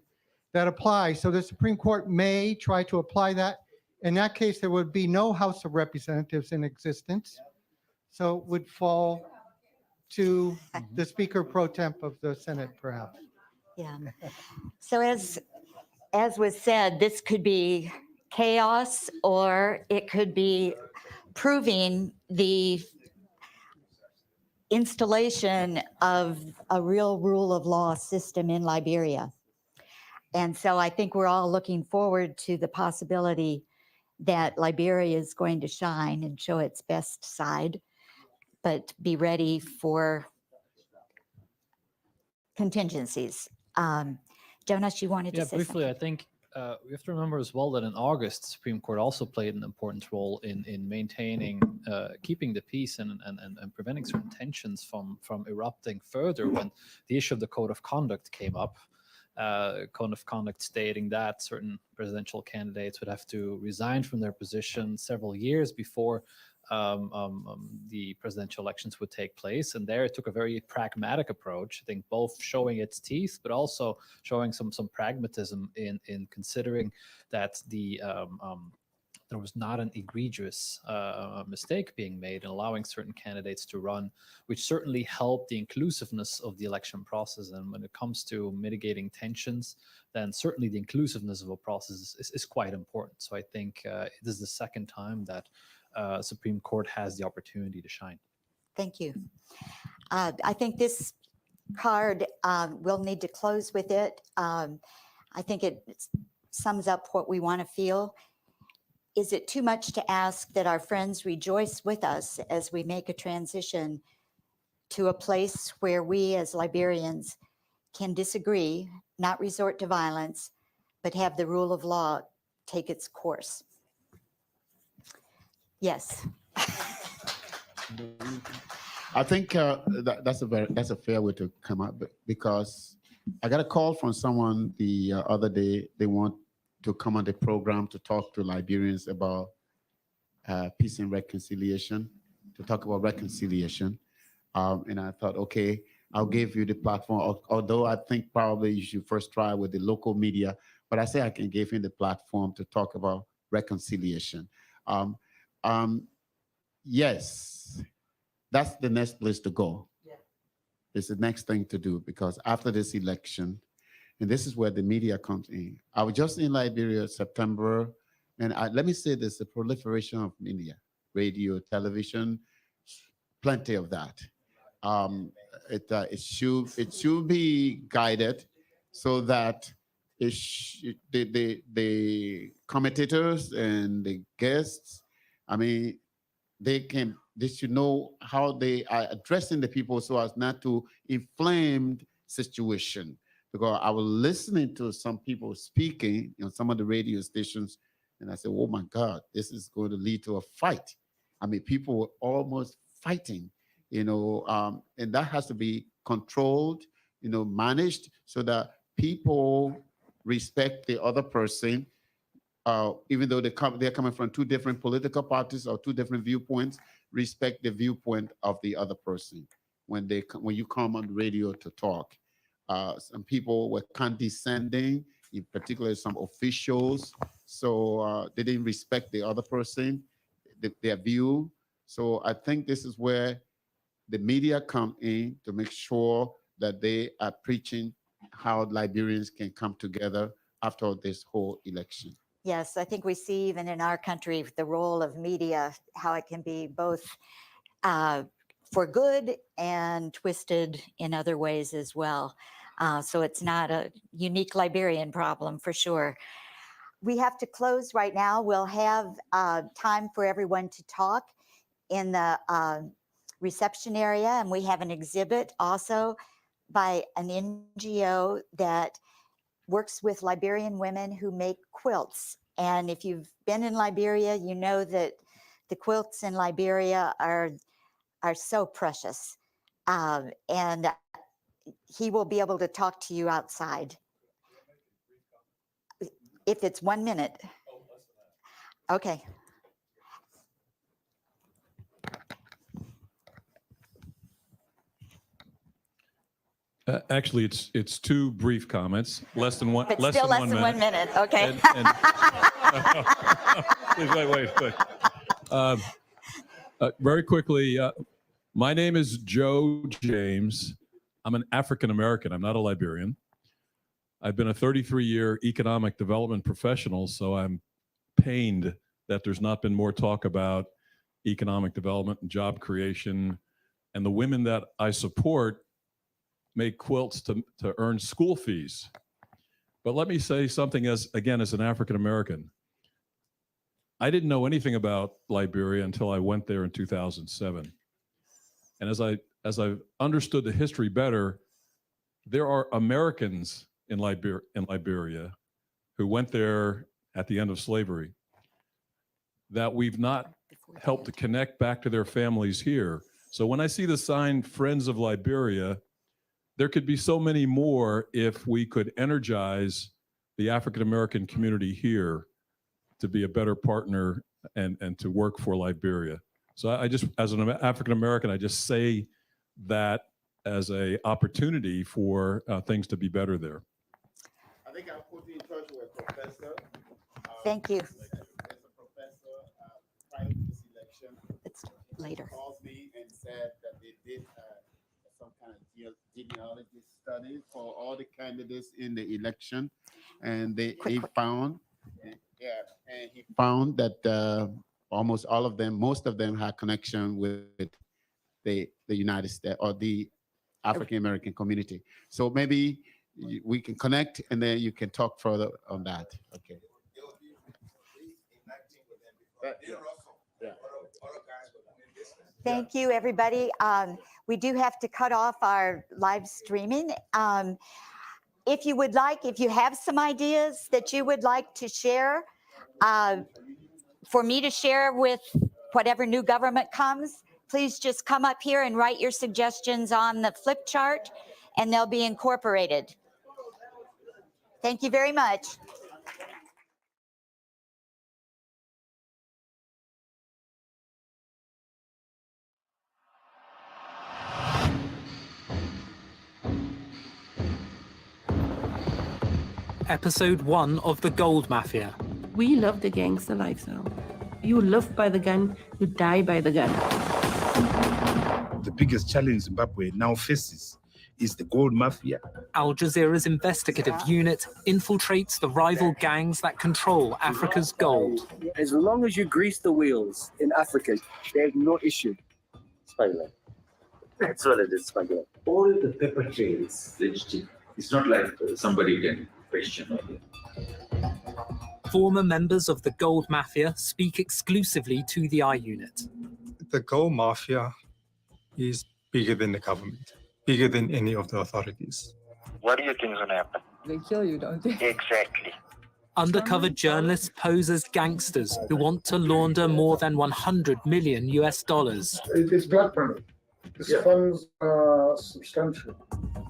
that apply. So the Supreme Court may try to apply that. In that case, there would be no House of Representatives in existence. So it would fall to the Speaker pro temp of the Senate, perhaps. Yeah. So as was said, this could be chaos, or it could be proving the installation of a real rule of law system in Liberia. And so I think we're all looking forward to the possibility that Liberia is going to shine and show its best side, but be ready for contingencies. Jonas, you wanted to Yeah, say briefly, something? I think we have to remember as well that in August, the Supreme Court also played an important role in maintaining, keeping the peace and preventing certain tensions from erupting further when the issue of the Code of Conduct came up. Code of Conduct stating that certain presidential candidates would have to resign from their position several years before the presidential elections would take place. And there it took a very pragmatic approach, I think, both showing its teeth, but also showing some pragmatism in considering that the there was not an egregious mistake being made in allowing certain candidates to run, which certainly helped the inclusiveness of the election process. And when it comes to mitigating tensions, then certainly the inclusiveness of a process is quite important. So I think it is the second time that Supreme Court has the opportunity to shine. Thank you. I think this card, we'll need to close with it. I think it sums up what we want to feel. Is it too much to ask that our friends rejoice with us as we make a transition to a place where we as Liberians can disagree, not resort to violence, but have the rule of law take its course? Yes. I think that's a fair way to come up, because I got a call from someone the other day. They want to come on the program to talk to Liberians about peace and reconciliation, to talk about reconciliation. And I thought, okay, I'll give you the platform, although I think probably you should first try with the local media, but I say I can give him the platform to talk about reconciliation. Yes, that's the next place to go. Yeah. It's the next thing to do, because after this election, and this is where the media comes in. I was just in Liberia, September, and let me say this, the proliferation of media, radio, television, plenty of that. It should be guided so that the commentators and the guests, I mean, they should know how they are addressing the people so as not to inflame situation. Because I was listening to some people speaking on some of the radio stations, and I said, oh my God, this is going to lead to a fight. I mean, people were almost fighting, and that has to be controlled, managed so that people respect the other person, even though they're coming from two different political parties or two different viewpoints. Respect the viewpoint of the other person when you come on the radio to talk. Some people were condescending, in particular some officials, so they didn't respect the other person, their view. So I think this is where the media come in to make sure that they are preaching how Liberians can come together after this whole election. Yes, I think we see even in our country the role of media, how it can be both for good and twisted in other ways as well. So it's not a unique Liberian problem for sure. We have to close right now. We'll have time for everyone to talk in the reception area, and we have an exhibit also by an NGO that works with Liberian women who make quilts. And if you've been in Liberia, you know that the quilts in Liberia are so precious. And he will be able to talk to you outside. If it's 1 minute. Okay. Actually, it's two brief comments, less than one. But still less than 1 minute. Okay. Please wait. Very quickly, my name is Joe James. I'm an African American. I'm not a Liberian. I've been a 33-year economic development professional, so I'm pained that there's not been more talk about economic development and job creation. And the women that I support make quilts to earn school fees. But let me say something as an African American. I didn't know anything about Liberia until I went there in 2007. And as I've understood the history better, there are Americans in Liberia who went there at the end of slavery that we've not helped to connect back to their families here. So when I see the sign Friends of Liberia, there could be so many more if we could energize the African American community here to be a better partner and to work for Liberia. So I just, as an African American, I just say that as a opportunity for things to be better there. I think I'll put you in touch with a professor. Thank you. There's a professor It's later. Called me and said that they did some kind of genealogy study for all the candidates in the election, and he found, and he found that almost all of them, most of them, had connection with the United States or the African American community. So maybe we can connect, and then you can talk further on that. Okay. Thank you, everybody. We do have to cut off our live streaming. If you would like, if you have some ideas that you would like to share, for me to share with whatever new government comes, please just come up here and write your suggestions on the flip chart, and they'll be incorporated. Thank you very much. Episode 1 of The Gold Mafia. We love the gangster lifestyle. You live by the gun, you die by the gun. The biggest challenge Zimbabwe now faces is the gold mafia. Al Jazeera's investigative unit infiltrates the rival gangs that control Africa's gold. As long as you grease the wheels in Africa, there's no issue. Smuggling. That's what it is, smuggling. All the paper trail is legitimate. It's not like somebody can question it. Former members of the Gold Mafia speak exclusively to the I Unit. The gold mafia is bigger than the government, bigger than any of the authorities. What do you think is going to happen? They kill you, don't they? Exactly. Undercover journalists pose as gangsters who want to launder more than 100 million US dollars. It's black money. These funds are substantial.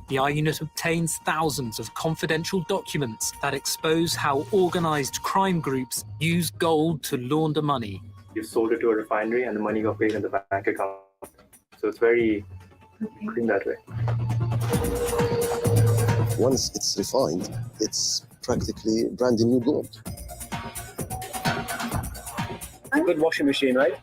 The I Unit obtains thousands of confidential documents that expose how organized crime groups use gold to launder money. You sold it to a refinery and the money got paid in the bank account. So it's very clean that way. Once it's refined, it's practically brand new gold. A good washing machine, right?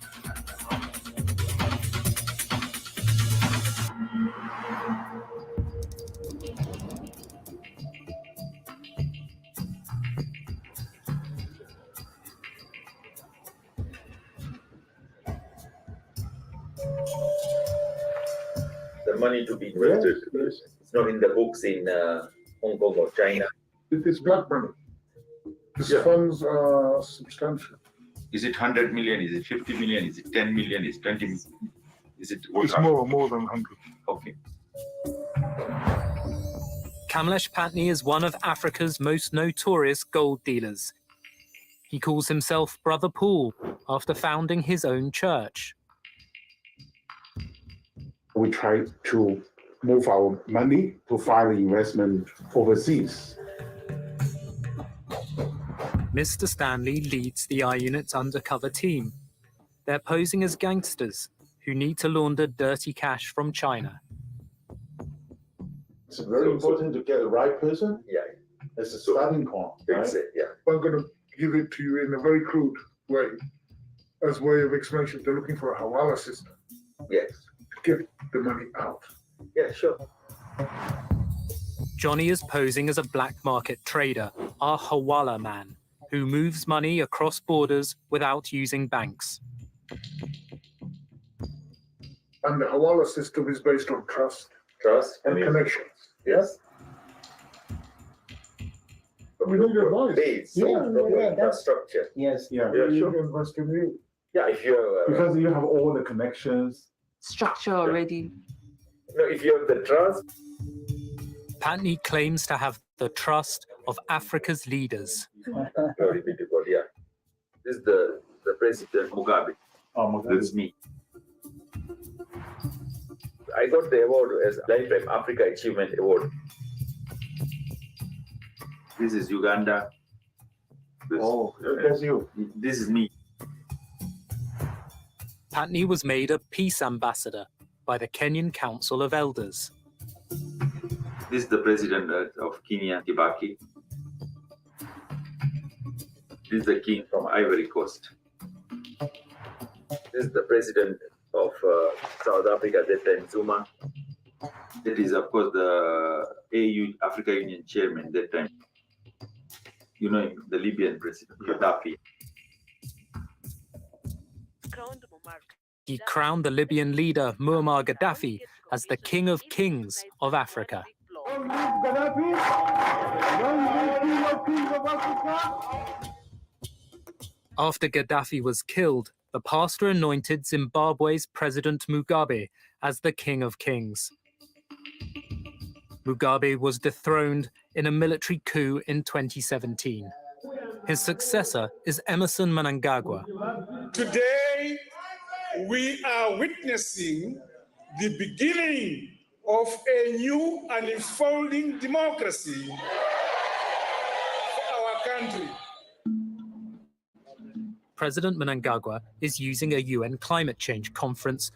The money to be invested, it's not in the books in Hong Kong or China. It is black money. These funds are substantial. Is it 100 million? Is it 50 million? Is it 10 million? Is it 20 million? Is it It's more than 100. Okay. Kamlesh Patni is one of Africa's most notorious gold dealers. He calls himself Brother Paul after founding his own church. We try to move our money to find investment overseas. Mr. Stanley leads the I Unit's undercover team. They're posing as gangsters who need to launder dirty cash from China. It's very important to get the right person. Yeah. It's a starting point. Right? I'm going to give it to you in a very crude way. As way of explanation, they're looking for a Hawala system. Yes. To get the money out. Yeah, sure. Johnny is posing as a black market trader, our Hawala man, who moves money across borders without using banks. And the Hawala system is based on trust. Trust and connections. Yes. But we need your advice. That's structure. Yes. Yeah. Yeah, We sure. invest in you. Yeah, if you Because you have all the connections. Structure already. if you have the trust. Patni claims to have the trust of Africa's leaders. Glory be to God, yeah. This is the President Mugabe. This is me. I got the award as Lifetime Africa Achievement Award. This is Uganda. That's you. This is me. Patni was made a peace ambassador by the Kenyan Council of Elders. This is the President of Kenya, Kibaki. This is the king from Ivory Coast. This is the president of South Africa at that time, Zuma. That is, of course, the AU, Africa Union chairman that time. You know him, the Libyan president, Gaddafi. He crowned the Libyan leader Muammar Gaddafi as the King of Kings of Africa. After Gaddafi was killed, the pastor anointed Zimbabwe's President Mugabe as the King of Kings. Mugabe was dethroned in a military coup in 2017. His successor is Emerson Mnangagwa. Today, we are witnessing the beginning of a new and unfolding democracy for our country. President Mnangagwa is using a UN climate change conference